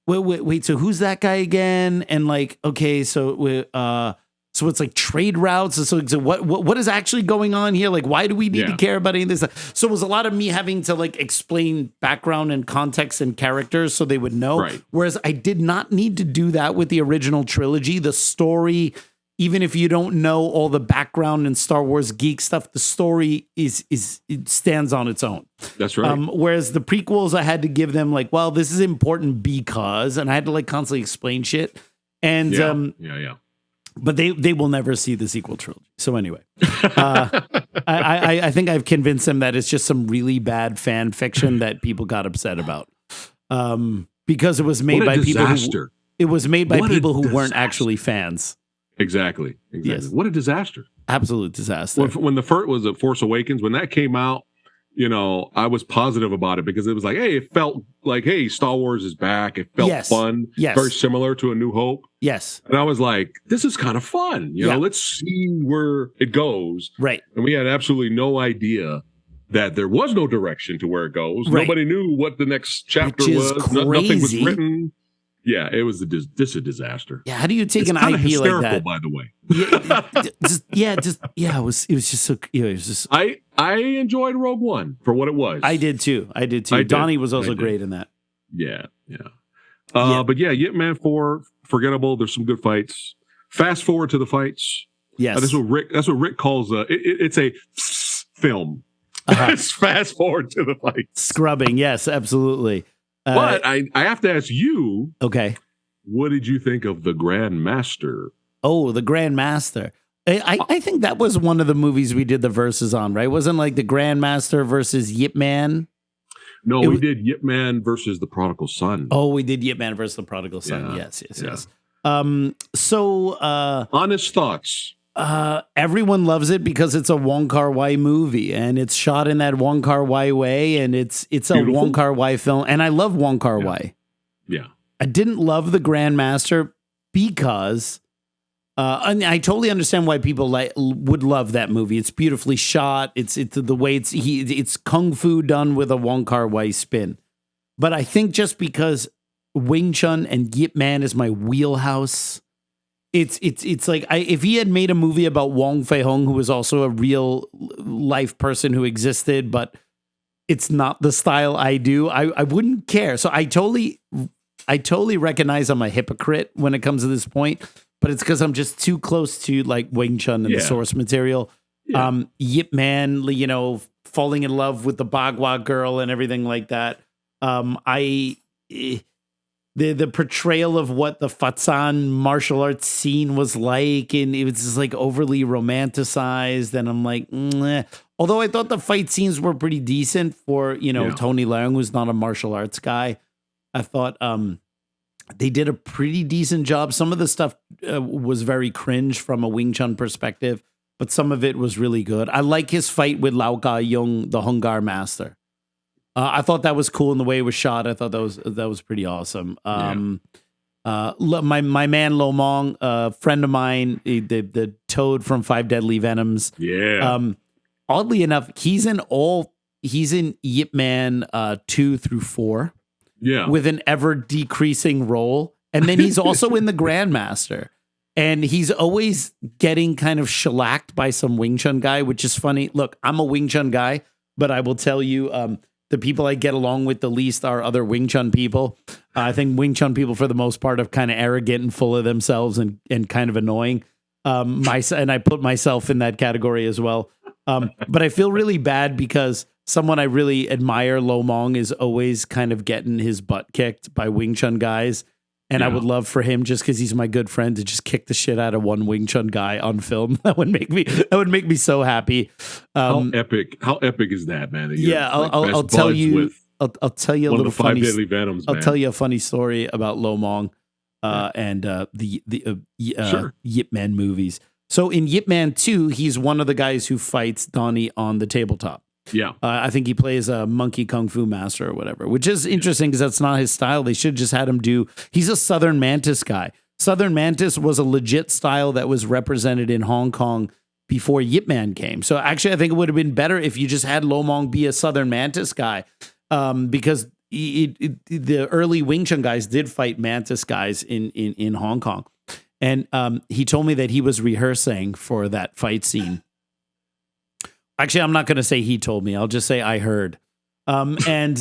wait, so who's that guy again? And like, okay, so it's like trade routes. So what is actually going on here? Like, why do we need to care about any of this? So it was a lot of me having to like explain background and context and characters so they would know. Right. Whereas I did not need to do that with the original trilogy. The story, even if you don't know all the background and Star Wars geek stuff, the story it stands on its own. That's right. Whereas the prequels, I had to give them like, well, this is important because, and I had to like constantly explain shit. And but they will never see the sequel trilogy. So anyway, I think I've convinced them that it's just some really bad fan fiction that people got upset about because it was made by people who weren't actually fans. Exactly. Yes. What a disaster. Absolute disaster. When the first was Force Awakens, when that came out, I was positive about it because it was like, hey, it felt like, hey, Star Wars is back. It felt fun. Yes. Very similar to A New Hope. Yes. And I was like, this is kind of fun. Let's see where it goes. Right. And we had absolutely no idea that there was no direction to where it goes. Right. Nobody knew what the next chapter was. Nothing was written. Yeah, it was a disaster. Yeah, how do you take an IP hysterical, like that? By the way, it was just so. It was just. I enjoyed Rogue One for what it was. I did too. Donnie was also great in that. Yeah. But Ip Man 4, forgettable. There's some good fights. Fast forward to the fights. Yes, that's what Rick calls it's a film. It's fast forward to the fights. Scrubbing. Yes, absolutely. But I have to ask you, okay, what did you think of the Grandmaster? Oh, the Grandmaster. I think that was one of the movies we did the verses on, right? Wasn't like the Grandmaster versus Ip Man? No, we did Ip Man versus the Prodigal Son. Oh, we did Ip Man versus the Prodigal Son. Yes. Honest thoughts. Everyone loves it because it's a Wong Kar-wai movie and it's shot in that Wong Kar-wai way and it's a Wong Kar-wai film and I love Wong Kar-wai. Yeah. I didn't love the Grandmaster because And I totally understand why people would love that movie. It's beautifully shot. It's the way it's kung fu done with a Wong Kar-wai spin. But I think just because Wing Chun and Ip Man is my wheelhouse, it's like if he had made a movie about Wong Fei Hung, who was also a real life person who existed, but it's not the style I do, I wouldn't care. So I totally recognize I'm a hypocrite when it comes to this point. But it's because I'm just too close to like Wing Chun and the source material. Yeah. Ip Man, falling in love with the Bagua girl and everything like that. The portrayal of what the Fatsan martial arts scene was like, and it was just like overly romanticized. And I'm like, although I thought the fight scenes were pretty decent for Tony Leung, who's not a martial arts guy. I thought they did a pretty decent job. Some of the stuff was very cringe from a Wing Chun perspective, but some of it was really good. I like his fight with Lau Ka Yung, the Hungar master. I thought that was cool in the way it was shot. I thought that was pretty awesome. My man Lo Mong, a friend of mine, the Toad from Five Deadly Venoms. Yeah. Oddly enough, he's in Ip Man 2 through 4. Yeah. With an ever decreasing role. And then he's also in the Grandmaster. And he's always getting kind of shellacked by some Wing Chun guy, which is funny. Look, I'm a Wing Chun guy, but I will tell you, the people I get along with the least are other Wing Chun people. I think Wing Chun people, for the most part, are kind of arrogant and full of themselves and kind of annoying. And I put myself in that category as well. But I feel really bad because someone I really admire, Lo Mong, is always kind of getting his butt kicked by Wing Chun guys. And I would love for him, just because he's my good friend, to just kick the shit out of one Wing Chun guy on film. That would make me so happy. How epic is that, man? I'll tell you. I'll tell you a little funny. Deadly Venoms, I'll tell you a funny story about Lo Mong and the Ip Man movies. So in Ip Man 2, he's one of the guys who fights Donnie on the tabletop. Yeah. I think he plays a monkey kung fu master or whatever, which is interesting because that's not his style. They should just had him he's a Southern Mantis guy. Southern Mantis was a legit style that was represented in Hong Kong before Ip Man came. So actually, I think it would have been better if you just had Lo Mong be a Southern Mantis guy, because the early Wing Chun guys did fight Mantis guys in Hong Kong. And he told me that he was rehearsing for that fight scene. Actually, I'm not going to say he told me. I'll just say I heard. And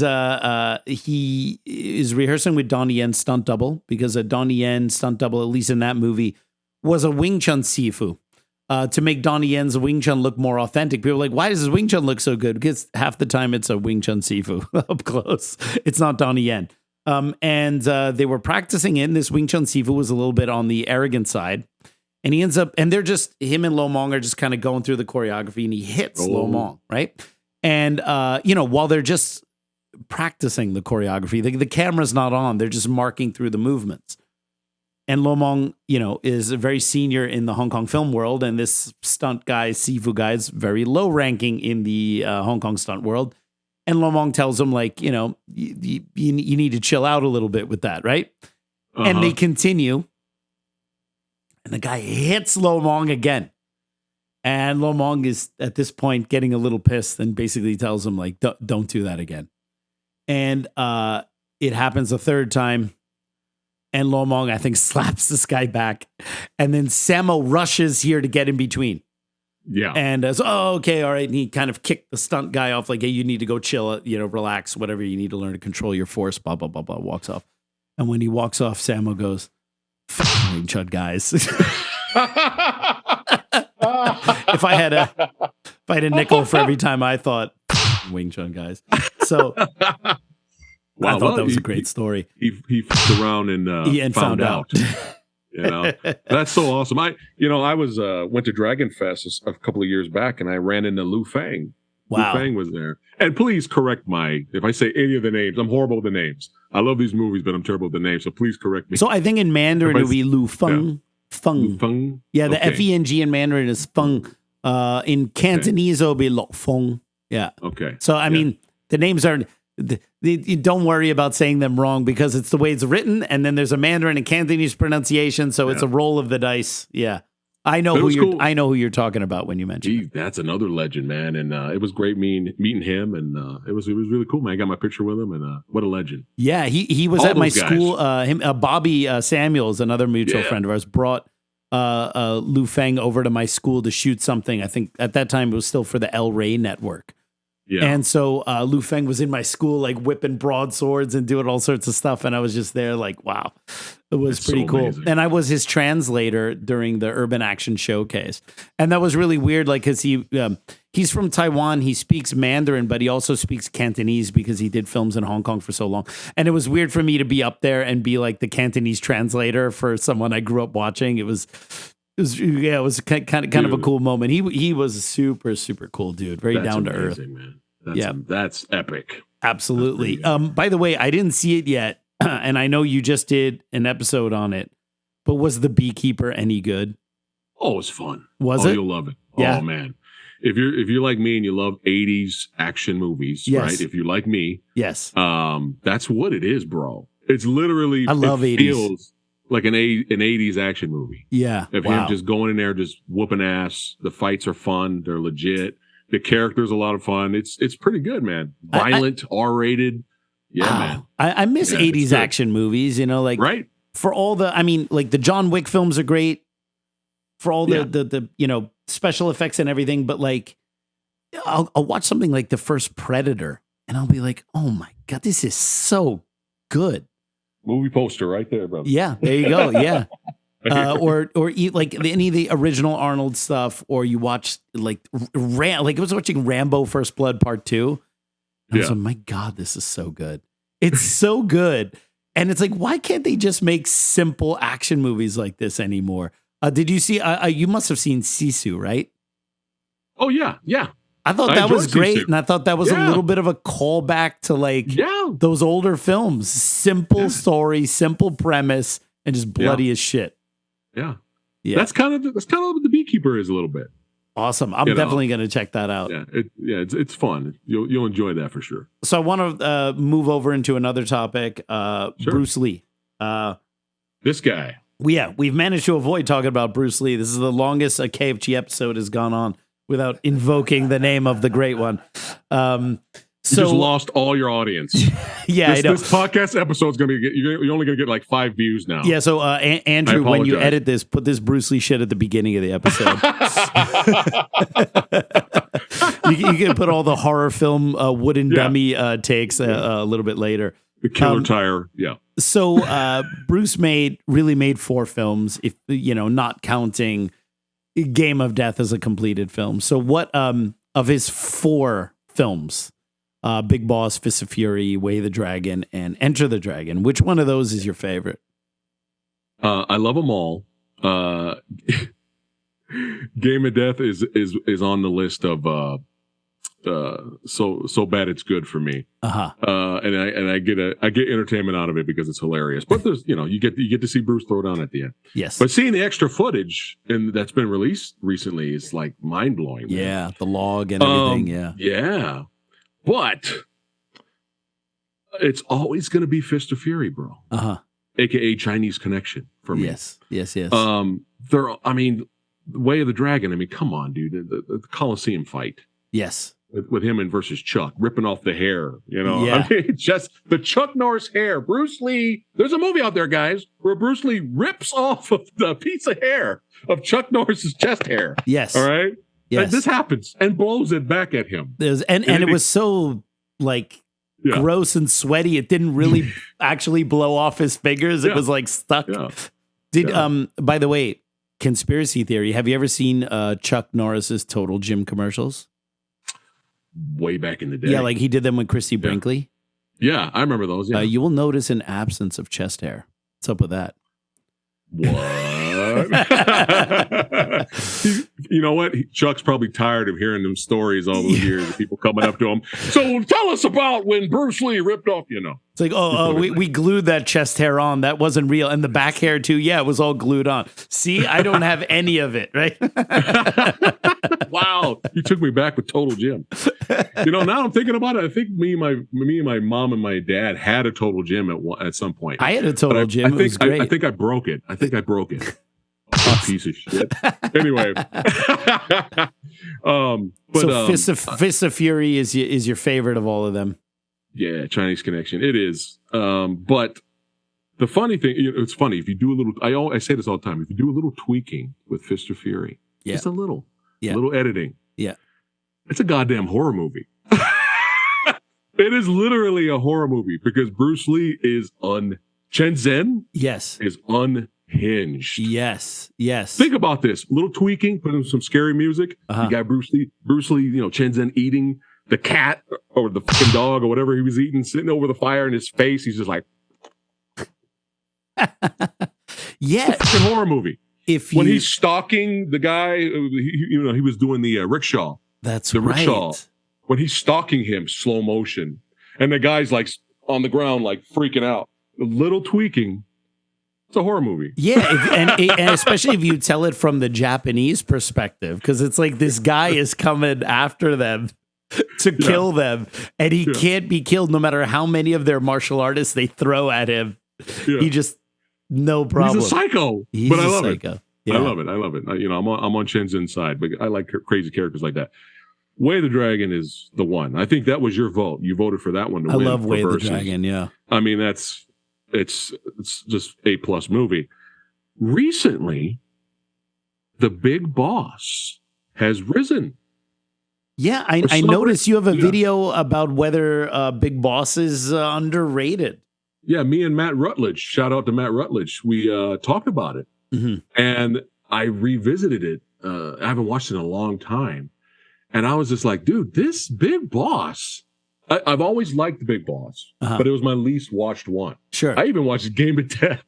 he is rehearsing with Donnie Yen stunt double, because a Donnie Yen stunt double, at least in that movie, was a Wing Chun Sifu. To make Donnie Yen's Wing Chun look more authentic. People are like, why does his Wing Chun look so good? Because half the time it's a Wing Chun Sifu up close. It's not Donnie Yen. And they were practicing it, and this Wing Chun Sifu was a little bit on the arrogant side. And he ends up, and they're just, him and Lo Mong are just kind of going through the choreography, and he hits Lo Mong, right? And, while they're just practicing the choreography, the camera's not on, they're just marking through the movements. And Lo Mong, is very senior in the Hong Kong film world, and this stunt guy, Sifu guy, is very low ranking in the Hong Kong stunt world. And Lo Mong tells him, like, you need to chill out a little bit with that, right? Uh-huh. And they continue. And the guy hits Lo Mong again. And Lo Mong is, at this point, getting a little pissed and basically tells him, like, don't do that again. And it happens a third time. And Lo Mong, I think, slaps this guy back. And then Sammo rushes here to get in between. Yeah. And okay, all right. And he kind of kicked the stunt guy off, like, hey, you need to go chill, relax, whatever. You need to learn to control your force, blah, blah, blah, blah, walks off. And when he walks off, Sammo goes, Wing Chun guys. If I had a nickel for every time I thought Wing Chun guys. So I thought that was a great story. He fucked around and found out. That's so awesome. I was went to Dragon Fest a couple of years back, and I ran into Lu Fang. Wow. Lu Fang was there. And please correct if I say any of the names. I'm horrible with the names. I love these movies, but I'm terrible with the names. So please correct me. So I think in Mandarin it would be Lu Feng. Yeah. Feng. Lu Feng? Yeah, the F-E-N-G in Mandarin is Feng. In Cantonese, it'll be Lo Feng. Yeah. Okay. So, I mean, the names are... don't worry about saying them wrong, because it's the way it's written, and then there's a Mandarin and Cantonese pronunciation, so it's a roll of the dice. Yeah. I know But it who was you're. cool. I know who you're talking about when you mentioned. it. That's another legend, man. And it was great meeting him, and it was really cool, man. I got my picture with him, and what a legend. Yeah, he was All at my those guys. school. Bobby Samuels, another mutual friend of ours, brought Lu Feng over to my school to shoot something. I think at that time it was still for the El Rey network. Yeah. And so Lu Feng was in my school, like whipping broadswords and doing all sorts of stuff. And I was just there like, wow, it was pretty cool. amazing. And I was his translator during the Urban Action Showcase. And that was really weird. Like, cause he's from Taiwan. He speaks Mandarin, but he also speaks Cantonese because he did films in Hong Kong for so long. And it was weird for me to be up there and be like the Cantonese translator for someone I grew up watching. It was kind of a cool moment. He was a super, super cool dude. Very down to earth. Man. That's epic. Absolutely. That's By the way, I didn't see it yet, and I know you just did an episode on it. But was The Beekeeper any good? Oh, it's fun. Was it? You'll love it. Yeah. Oh man. If you're like me and you love 80s action movies, Yes. right? If you're like me, Yes. that's what it is, bro. It's literally I love it 80s. feels like an 80s action movie. Yeah. Of Wow. him just going in there, just whooping ass. The fights are fun. They're legit. The character's a lot of fun. It's pretty good, man. Violent, R-rated. Yeah, Wow. man. I miss Yeah, it's 80s good. action movies, like Right? for all the John Wick films are great for all the special effects and everything. But like, I'll watch something like the first Predator and I'll be like, oh my God, this is so good. Movie poster right there, brother. Yeah, there you go. Yeah. Or eat like any of the original Arnold stuff, or you watch like I was watching Rambo First Blood Part 2. And I was like, my God, this is so good. It's so good. And it's like, why can't they just make simple action movies like this anymore? Did you see, you must have seen Sisu, right? Oh, yeah. Yeah. I thought I that was enjoyed great. Sisu. And I thought that was a little bit of a callback to like those older films. Simple story, simple premise, and just bloody as shit. Yeah. Yeah. That's kind of what The Beekeeper is a little bit. Awesome. I'm definitely going to check that out. Yeah. It's fun. You'll enjoy that for sure. So I want to move over into another topic. Sure. Bruce Lee. This guy. We've managed to avoid talking about Bruce Lee. This is the longest a KFG episode has gone on without invoking the name of the great one. You just lost all your audience. Yeah, I know. This podcast episode's going to be, you're only going to get like 5 views now. Yeah, so Andrew, when you edit this, put this Bruce Lee shit at the beginning of the episode. you can put all the horror film wooden dummy takes a little bit later. The Killer Tire. Yeah. So Bruce really made 4 films, if not counting Game of Death as a completed film. So what of his 4 films, Big Boss, Fist of Fury, Way of the Dragon, and Enter the Dragon, which one of those is your favorite? I love them all. Game of Death is on the list of so bad it's good for me. And I get entertainment out of it because it's hilarious. But there's you get to see Bruce throw down at the end. Yes. But seeing the extra footage that's been released recently is like mind blowing. Yeah, the log and everything. Yeah. But it's always going to be Fist of Fury, bro. AKA Chinese Connection for me. Yes. Way of the Dragon. Come on, dude. The Coliseum fight. Yes. With him and versus Chuck, ripping off the hair, Yeah. just the Chuck Norris hair. Bruce Lee, there's a movie out there, guys, where Bruce Lee rips off of the piece of hair of Chuck Norris's chest hair. Yes. All right? Yes. And this happens and blows it back at him. And it was so like gross and sweaty. It didn't really actually blow off his fingers. It was like stuck. Yeah. By the way, conspiracy theory, have you ever seen Chuck Norris's Total Gym commercials? Way back in the day. Yeah, like he did them with Christy Brinkley. Yeah, I remember those. Yeah. You will notice an absence of chest hair. What's up with that? What? You know what? Chuck's probably tired of hearing them stories all those years of people coming up to him. So tell us about when Bruce Lee ripped off, It's like, we glued that chest hair on. That wasn't real. And the back hair too. Yeah, it was all glued on. See, I don't have any of it, right? Wow. You took me back with Total Gym. Now I'm thinking about it. I think me and my mom and my dad had a Total Gym at some point. I had a Total Gym. It was great. I think I broke it. Piece of shit. Anyway. Fist of Fury is your favorite of all of them. Yeah, Chinese Connection. It is. But the funny thing, it's funny, if you do a little, I say this all the time, if you do a little tweaking with Fist of Fury, just a little editing. Yeah. It's a goddamn horror movie. It is literally a horror movie because Bruce Lee is Chen Zhen is unhinged. Yes. Think about this. A little tweaking, put in some scary music. You got Bruce Lee, Chen Zhen eating the cat or the fucking dog or whatever he was eating, sitting over the fire in his face. He's just like, it's a horror movie. When he's stalking the guy, he was doing the rickshaw. That's the right. Rickshaw. When he's stalking him, slow motion, and the guy's like on the ground, like freaking out. A little tweaking. It's a horror movie. Yeah, and especially if you tell it from the Japanese perspective, because it's like this guy is coming after them to kill them, and he can't be killed no matter how many of their martial artists they throw at him. Yeah. He just no problem. He's a psycho, He's but a I love psycho. it. Yeah. I love it. I'm on Chen Zhen's side, but I like crazy characters like that. Way of the Dragon is the one. I think that was your vote. You voted for that one to win. I love Way of the Versus. Dragon. Yeah. I mean, it's just A+ movie. Recently, The Big Boss has risen. Yeah, I noticed you have a video about whether Big Boss is underrated. Yeah, me and Matt Rutledge, shout out to Matt Rutledge. We talked about it, and I revisited it. I haven't watched it in a long time, and I was just like, dude, this Big Boss. I've always liked The Big Boss, but it was my least watched one. Sure, I even watched Game of Death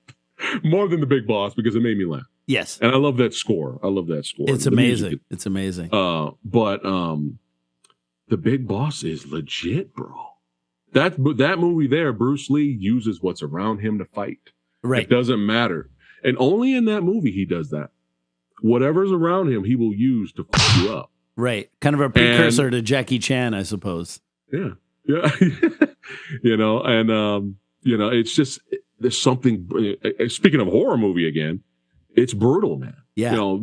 more than The Big Boss because it made me laugh. Yes, and I love that score. It's amazing. It's amazing. But The Big Boss is legit, bro. That movie there, Bruce Lee uses what's around him to fight. Right. It doesn't matter. And only in that movie he does that. Whatever's around him, he will use to fuck you up. Right. Kind of a precursor to Jackie Chan, I suppose. Yeah. Yeah. It's just, there's something, speaking of horror movie again, it's brutal, man. Yeah.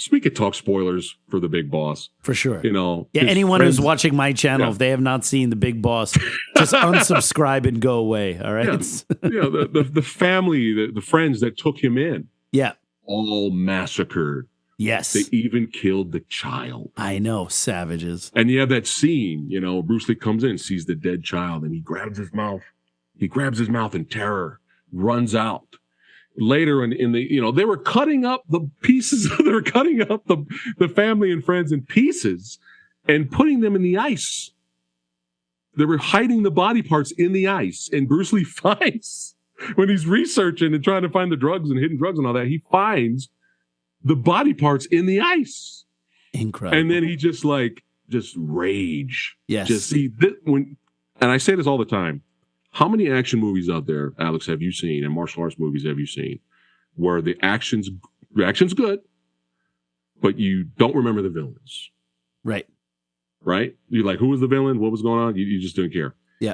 We could talk spoilers for The Big Boss. For sure. Yeah, anyone who's watching my channel, if they have not seen The Big Boss, just unsubscribe and go away. All right. The family, the friends that took him in. Yeah. All massacred. Yes. They even killed the child. I know, savages. And you have that scene, Bruce Lee comes in, sees the dead child, and he grabs his mouth. He grabs his mouth in terror, runs out. Later in the, they were cutting up the pieces. They were cutting up the family and friends in pieces and putting them in the ice. They were hiding the body parts in the ice. And Bruce Lee finds, when he's researching and trying to find the drugs and hidden drugs and all that, he finds the body parts in the ice. Incredible. And then he just rage. Yes. And I say this all the time. How many action movies out there, Alex, have you seen, and martial arts movies have you seen, where the action's good, but you don't remember the villains? Right. Right? You're like, who was the villain? What was going on? You just didn't care. Yeah.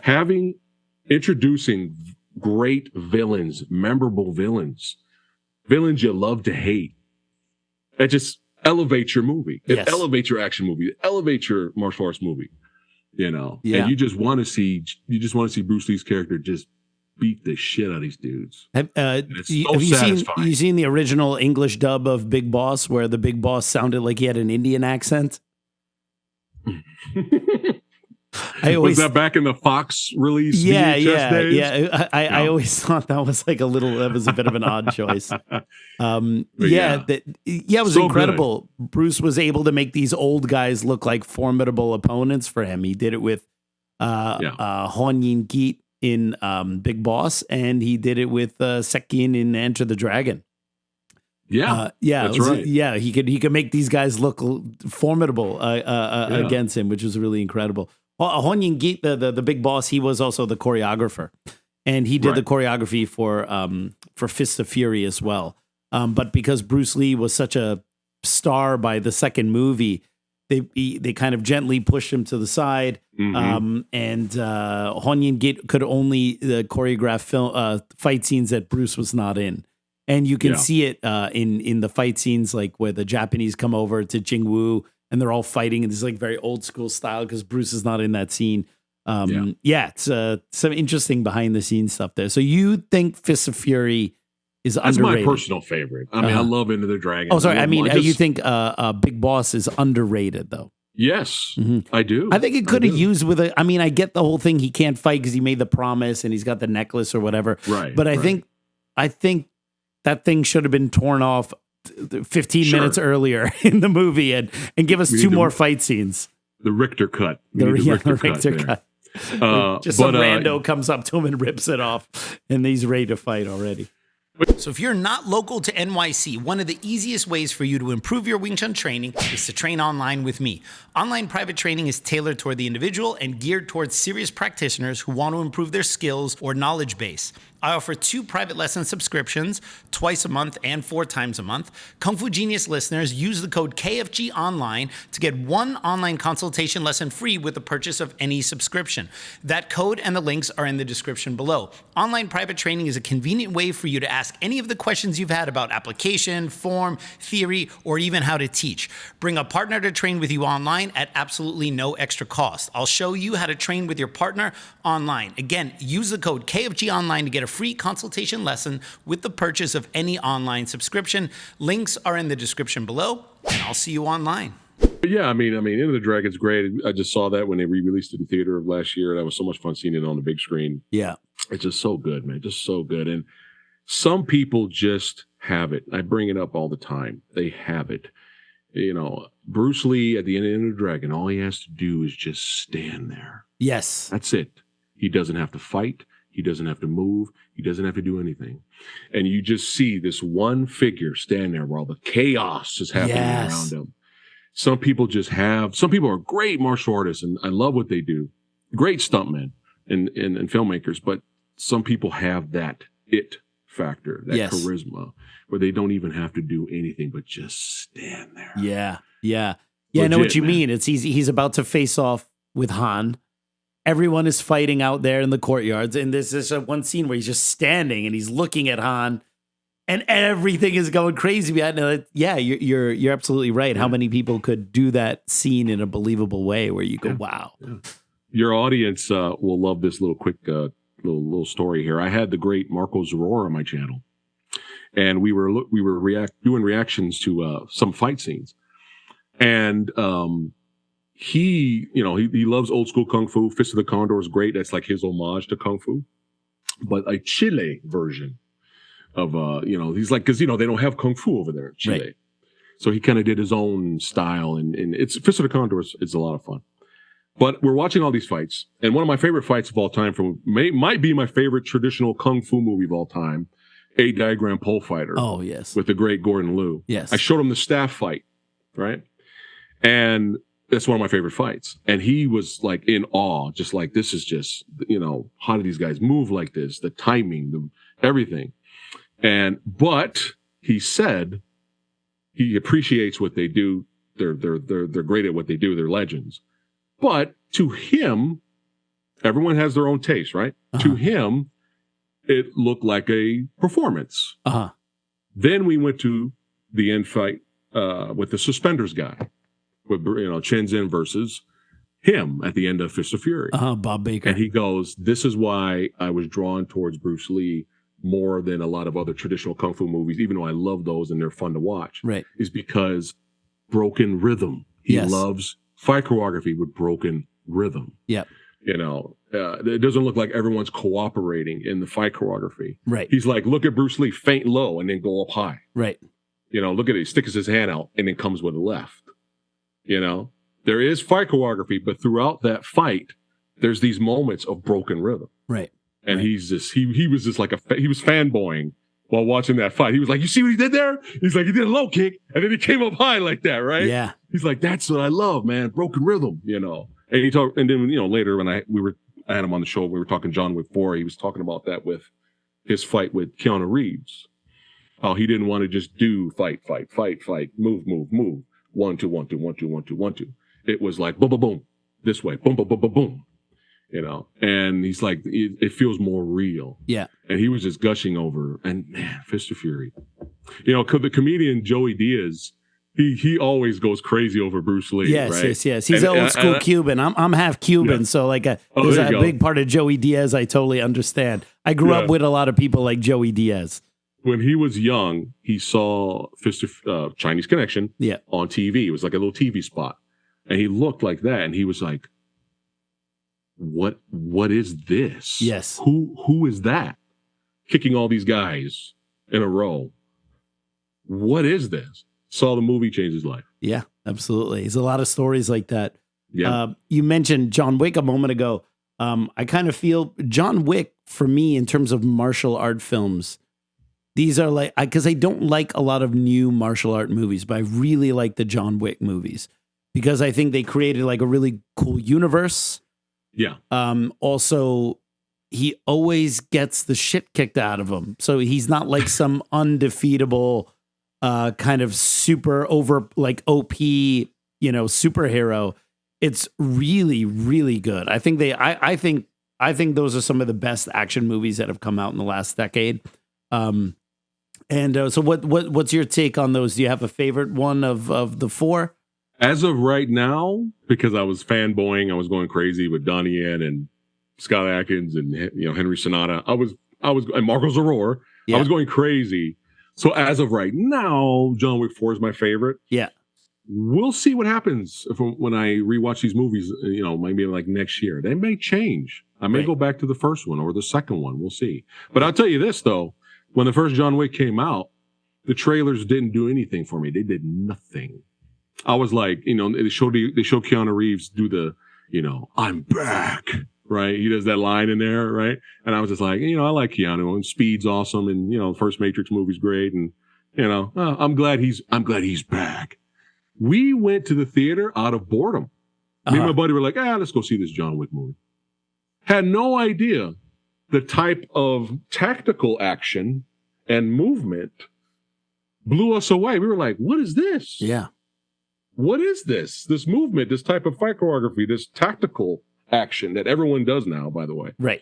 Introducing great villains, memorable villains you love to hate. It just elevates your movie. It elevates your action movie. It elevates your martial arts movie. And you just want to see Bruce Lee's character just beat the shit out of these dudes. Have you seen the original English dub of Big Boss, where the Big Boss sounded like he had an Indian accent? Was that back in the Fox release? Days? I always thought that was like that was a bit of an odd choice. It was so incredible. Good. Bruce was able to make these old guys look like formidable opponents for him. He did it with Hon Yin Ip in Big Boss, and he did it with Sekin in Enter the Dragon. That's right. Yeah, he could make these guys look formidable against him, which was really incredible. Hon Yin Ip, the Big Boss, he was also the choreographer, and he did the choreography for Fist of Fury as well. But because Bruce Lee was such a star by the second movie, they kind of gently pushed him to the side, and Hon Yin Ip could only choreograph fight scenes that Bruce was not in. And you can see it in the fight scenes, like where the Japanese come over to Jingwu and they're all fighting in this like very old school style because Bruce is not in that scene. It's some interesting behind the scenes stuff there. So you think Fist of Fury is That's underrated? my personal favorite. I mean, I love Into the Dragon. Oh, sorry. I mean, you think Big Boss is underrated though? Yes, I do. I think it could have used with I mean, I get the whole thing. He can't fight because he made the promise and he's got the necklace or whatever. Right. But I think that thing should have been torn off 15 minutes earlier in the movie and give us two more fight scenes. The Richter cut. The Richter cut. Just some rando comes up to him and rips it off, and he's ready to fight already. So if you're not local to NYC, one of the easiest ways for you to improve your Wing Chun training is to train online with me. Online private training is tailored toward the individual and geared towards serious practitioners who want to improve their skills or knowledge base. I offer 2 private lesson subscriptions, twice a month and 4 times a month. Kung Fu Genius listeners use the code KFG Online to get 1 online consultation lesson free with the purchase of any subscription. That code and the links are in the description below. Online private training is a convenient way for you to ask any of the questions you've had about application, form, theory, or even how to teach. Bring a partner to train with you online at absolutely no extra cost. I'll show you how to train with your partner online. Again, use the code KFG Online to get a free consultation lesson with the purchase of any online subscription. Links are in the description below, and I'll see you online. Yeah, I mean, Into the Dragon's great. I just saw that when they re-released it in theater of last year. That was so much fun seeing it on the big screen. Yeah. It's just so good, man. Just so good. And some people just have it. I bring it up all the time. They have it. You know, Bruce Lee at the end of Into the Dragon, all he has to do is just stand there. Yes. That's it. He doesn't have to fight. He doesn't have to move. He doesn't have to do anything. And you just see this one figure stand there while the chaos is happening around him. Some people are great martial artists, and I love what they do. Great stuntmen and filmmakers, but some people have that it factor, that charisma, where they don't even have to do anything but just stand there. Yeah. I know what you mean. It's he's about to face off with Han. Everyone is fighting out there in the courtyards, and there's this one scene where he's just standing and he's looking at Han, and everything is going crazy behind it. Yeah, you're absolutely right. How many people could do that scene in a believable way where you go, wow. Yeah. Your audience will love this little quick little story here. I had the great Marco Zaror on my channel, and we were doing reactions to some fight scenes, and he loves old school kung fu. Fist of the Condor is great. That's like his homage to kung fu, but a Chile version of he's like, because they don't have kung fu over there in Chile, right. So he kind of did his own style, and it's Fist of the Condor is a lot of fun. But we're watching all these fights, and one of my favorite fights of all time might be my favorite traditional kung fu movie of all time, 8 Diagram Pole Fighter. Oh yes, with the great Gordon Liu. Yes, I showed him the staff fight, right, and that's one of my favorite fights. And he was like in awe, just like, this is just, how do these guys move like this? The timing, everything. But he said he appreciates what they do. They're great at what they do. They're legends. But to him, everyone has their own taste, right? Uh-huh. To him, it looked like a performance. Uh-huh. Then we went to the end fight with the suspenders guy. With Chen Zhen versus him at the end of Fist of Fury. Bob Baker. And he goes, this is why I was drawn towards Bruce Lee more than a lot of other traditional kung fu movies, even though I love those and they're fun to watch. Right. Is because broken rhythm. He loves fight choreography with broken rhythm. Yep. It doesn't look like everyone's cooperating in the fight choreography. Right. He's like, look at Bruce Lee feint low and then go up high. Right. Look at it. He sticks his hand out and then comes with a left. There is fight choreography, but throughout that fight, there's these moments of broken rhythm. Right. And he's just, he was just like he was fanboying while watching that fight. He was like, you see what he did there? He's like, he did a low kick and then he came up high like that, right? Yeah. He's like, that's what I love, man. Broken rhythm, And he talked, and then, later when I had him on the show, we were talking John Wick 4. He was talking about that with his fight with Keanu Reeves. How he didn't want to just do fight, move. 1, 2, 1, 2, 1, 2, 1, 2, 1, 2. It was like boom, boom, boom, this way, boom, boom, boom, boom, boom. and he's like, it feels more real. Yeah. And he was just gushing over, and man, Fist of Fury. The comedian Joey Diaz, he always goes crazy over Bruce Lee. Yes, right? yes. He's an old school Cuban. I'm half Cuban, so like there's a big part of Joey Diaz I totally understand. I grew up with a lot of people like Joey Diaz. When he was young, he saw Fist of Chinese Connection on TV. It was like a little TV spot, and he looked like that, and he was like, "What is this? Yes, who is that kicking all these guys in a row? What is this?" Saw the movie, changed his life. Yeah, absolutely. There's a lot of stories like that. Yeah. You mentioned John Wick a moment ago. I kind of feel John Wick, for me, in terms of martial art films, these are like, because I don't like a lot of new martial art movies, but I really like the John Wick movies because I think they created like a really cool universe. Yeah. Also, he always gets the shit kicked out of him. So he's not like some undefeatable kind of super over like OP, superhero. It's really, really good. I think I think those are some of the best action movies that have come out in the last decade. So what's your take on those? Do you have a favorite one of the four? As of right now, because I was fanboying, I was going crazy with Donnie Yen and Scott Adkins and Henry Sonata. I was and Marco Zaror. Yeah. I was going crazy. So as of right now, John Wick 4 is my favorite. Yeah. We'll see what happens when I rewatch these movies, maybe like next year. They may change. I may go back to the first one or the second one. We'll see. But I'll tell you this, though. When the first John Wick came out, the trailers didn't do anything for me. They did nothing. I was like, they show Keanu Reeves do the, I'm back, right? He does that line in there, right? And I was just like, I like Keanu, and Speed's awesome, and the first Matrix movie's great, and I'm glad he's back. We went to the theater out of boredom. Me and my buddy were like, let's go see this John Wick movie. Had no idea the type of tactical action and movement blew us away. We were like, what is this? Yeah. What is this? This movement, this type of fight choreography, this tactical action that everyone does now, by the way. Right.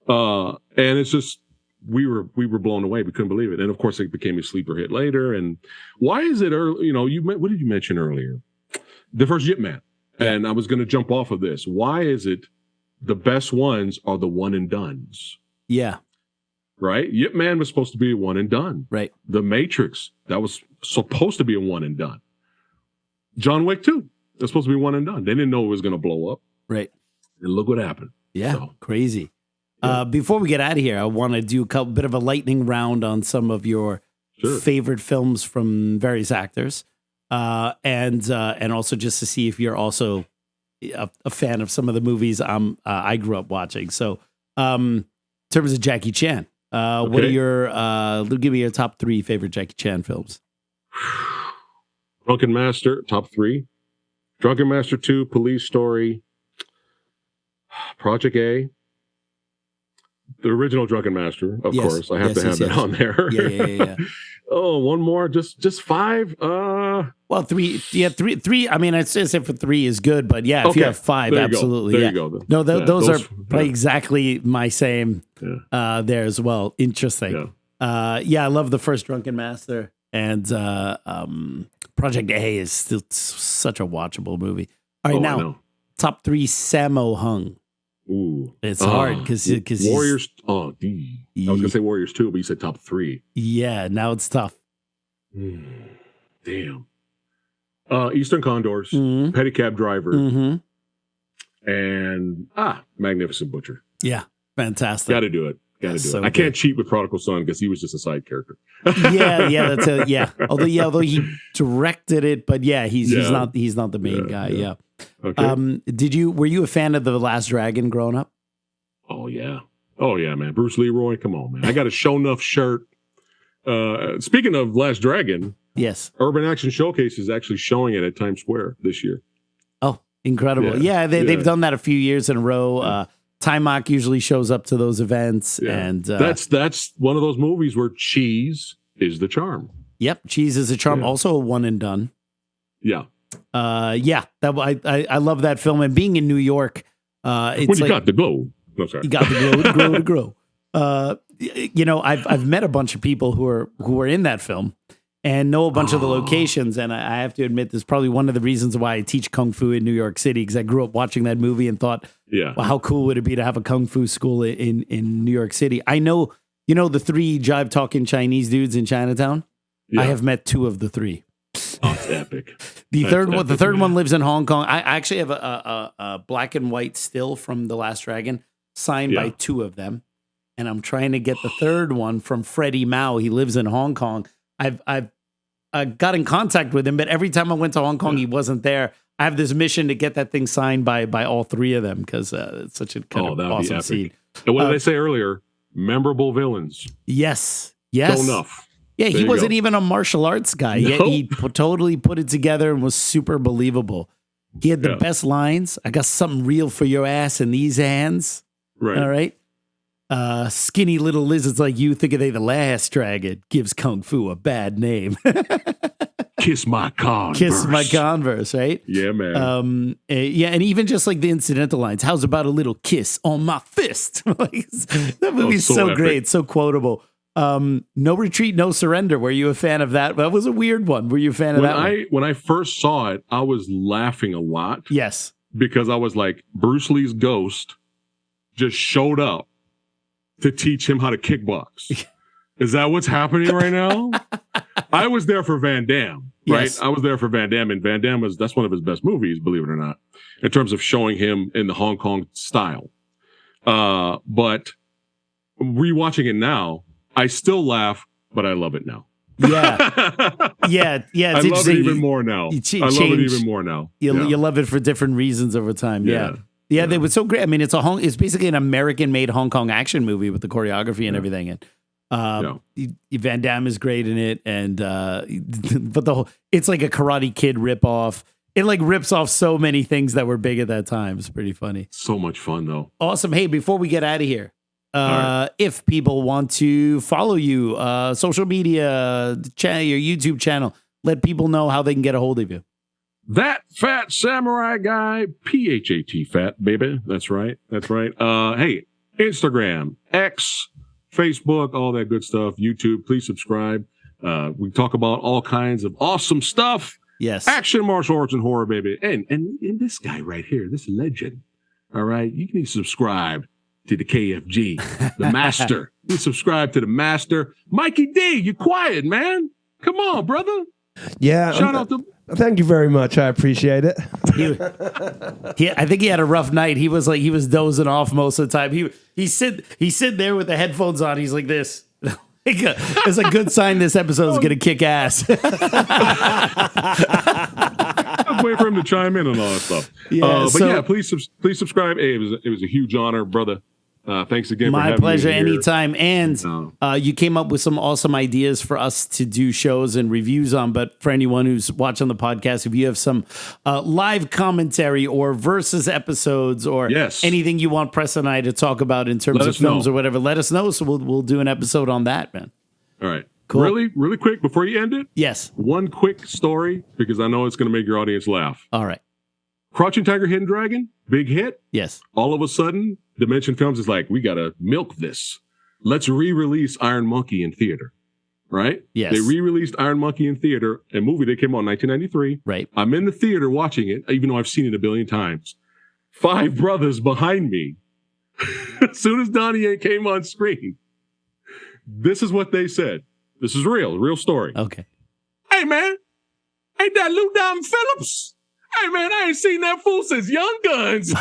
And it's just, we were blown away. We couldn't believe it. And of course, it became a sleeper hit later. And why is it early? What did you mention earlier? The first Ip Man. And I was going to jump off of this. Why is it the best ones are the one and dones? Yeah. Right? Ip Man was supposed to be a one and done. Right. The Matrix, that was supposed to be a one and done. John Wick 2, that's supposed to be one and done. They didn't know it was going to blow up. Right. And look what happened. Yeah. Crazy. Yeah. Before we get out of here, I want to do a bit of a lightning round on some of your favorite films from various actors. And also just to see if you're also a fan of some of the movies I grew up watching. So, in terms of Jackie Chan, what are give me your top 3 favorite Jackie Chan films? Drunken Master, top 3. Drunken Master 2, Police Story, Project A. The original Drunken Master, of course. I have to have that on there. Yeah. Oh, one more, just 5. Well, 3. Yeah, 3. I mean, I'd say for 3 is good, but yeah, if you have 5, absolutely. There you go. No, those are probably exactly my same there as well. Interesting. I love the first Drunken Master, and Project A is still such a watchable movie. All right, top 3 Sammo Hung. Ooh, it's hard because Warriors. I was gonna say Warriors 2, but you said top 3. Yeah, now it's tough. Damn. Eastern Condors, Petty Cab Driver, and Magnificent Butcher. Yeah, fantastic. Got to do it. I can't cheat with Prodigal Son because he was just a side character. That's it. Yeah, although he directed it, but he's not the main guy. Yeah. Okay. Were you a fan of The Last Dragon growing up? Oh yeah, man. Bruce Leroy, come on, man. I got a Show Enough shirt. Speaking of Last Dragon, yes, Urban Action Showcase is actually showing it at Times Square this year. Oh, incredible! They've done that a few years in a row. Time Mock usually shows up to those events, and that's one of those movies where cheese is the charm. Yep, cheese is a charm. Yeah. Also a one and done. Yeah. I love that film, and being in New York, It's when you like, got the glow. No, sorry. you got the grow. You know, I've met a bunch of people who are in that film and know a bunch of the locations. And I have to admit, this is probably one of the reasons why I teach Kung Fu in New York City, because I grew up watching that movie and thought, Yeah. well, how cool would it be to have a Kung Fu school in New York City? I know, you know, the 3 jive talking Chinese dudes in Chinatown. Yeah. I have met 2 of the 3. Oh, it's epic. The That's third epic, one man. lives in Hong Kong. I actually have a black and white still from The Last Dragon signed by Yeah. 2 of them. And I'm trying to get the third one from Freddie Mao. He lives in Hong Kong. I've got in contact with him, but every time I went to Hong Kong, he wasn't there. I have this mission to get that thing signed by all 3 of them, because it's such a kind of that'd be awesome epic. scene. And what did I say earlier? Memorable villains. Yes. Don't enough. Yeah, There he you wasn't go. even a martial arts guy. Yet he totally put it together and was super believable. He had the Yeah. best lines. I got something real for your ass in these hands. Right. All right. Skinny little lizards like you think they the last dragon gives Kung Fu a bad name. Kiss my Converse. Kiss my Converse, right? Yeah, man. Yeah, and even just like the incidental lines. How's about a little kiss on my fist? Like, that movie's so so epic. great, so quotable. No Retreat, No Surrender. Were you a fan of that? That was a weird one. Were you a fan of that one? When I first saw it, I was laughing a lot Yes. because I was like, Bruce Lee's ghost just showed up to teach him how to kickbox. Is that what's happening right now? I was there for Van Damme, right? Yes. I was there for Van Damme, and Van Damme that's one of his best movies, believe it or not, in terms of showing him in the Hong Kong style. But rewatching it now, I still laugh, but I love it now. Yeah. Yeah. Yeah. I It's love it interesting. even more now. you I love it change- even more now. You Yeah. love it for different reasons over time. Yeah. Yeah, they were so great. I mean, it's it's basically an American-made Hong Kong action movie with the choreography and everything. And Van Damme is great in it, and but it's like a Karate Kid ripoff. It like rips off so many things that were big at that time. It's pretty funny. So much fun though. Awesome. Hey, before we get out of here, right. if people want to follow you, social media, your YouTube channel, let people know how they can get a hold of you. That Fat Samurai Guy, Phat, fat baby. That's right. Hey, Instagram, X, Facebook, all that good stuff. YouTube, please subscribe. We talk about all kinds of awesome stuff. Yes. Action, martial arts, and horror, baby. And this guy right here, this legend. All right, you can subscribe to the KFG, the master. You subscribe to the master. Mikey D, you quiet, man. Come on, brother. Yeah. Shout out to. Thank you very much. I appreciate it. I think he had a rough night. He was dozing off most of the time. He's sitting there with the headphones on. He's like this. It's a good sign this episode is going to kick ass. I'll wait for him to chime in and all that stuff. Yeah, Please subscribe. Hey, it was a huge honor, brother. Thanks again. My for having pleasure me here. anytime. And you came up with some awesome ideas for us to do shows and reviews on. But for anyone who's watching the podcast, if you have some live commentary or versus episodes or anything you want Press and I to talk about in terms of films or whatever, let us know. So we'll do an episode on that, man. All right. Cool. Really quick before you end it. Yes. One quick story because I know it's going to make your audience laugh. All right. Crouching Tiger, Hidden Dragon, big hit. Yes. All of a sudden, Dimension Films is like, we got to milk this. Let's re-release Iron Monkey in theater. Right? Yes. They re-released Iron Monkey in theater, a movie that came out in 1993. Right. I'm in the theater watching it, even though I've seen it a billion times. 5 brothers behind me. As soon as Donnie Yen came on screen, this is what they said. This is real story. Okay. Hey, man. Ain't that Lou Diamond Phillips? Hey, man, I ain't seen that fool since Young Guns.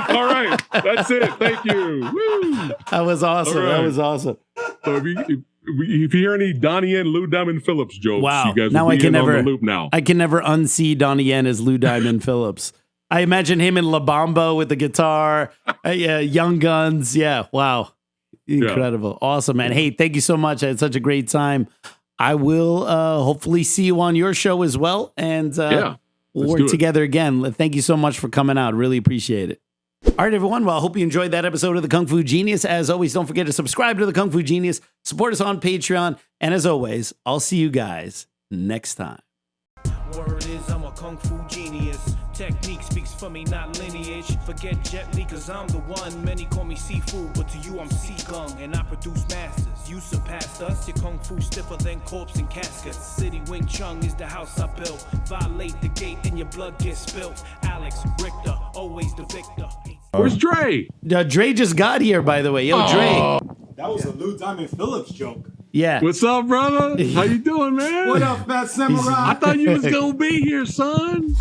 All right. That's it. Thank you. Woo. That was awesome. All right. That was awesome. So if you hear any Donnie Yen, Lou Diamond Phillips jokes, Wow. you guys Now will I be can in never on the loop now. I can never unsee Donnie Yen as Lou Diamond Phillips. I imagine him in La Bamba with the guitar. Yeah, Young Guns. Yeah. Wow. Incredible. Awesome, man. Hey, thank you so much. I had such a great time. I will hopefully see you on your show as well. And we'll work together again. Thank you so much for coming out. Really appreciate it. All right, everyone. Well, I hope you enjoyed that episode of The Kung Fu Genius. As always, don't forget to subscribe to The Kung Fu Genius. Support us on Patreon. And as always, I'll see you guys next time. kung fu genius. Technique speaks for me, not lineage. Forget Jet Li, cause I'm the one. Many call me seafood, but to you I'm Seagung. And I produce masters. You surpassed us. Your kung fu stiffer than corpse and caskets. City Wing Chun is the house I built. Violate the gate and your blood gets spilt. Alex Richter, always the victor. Where's Dre? Dre just got here, by the way. Yo, Dre. That was a Lou Diamond Phillips joke. Yeah. What's up, brother? How you doing, man? What up, Fat Samurai? I thought you was gonna be here, son.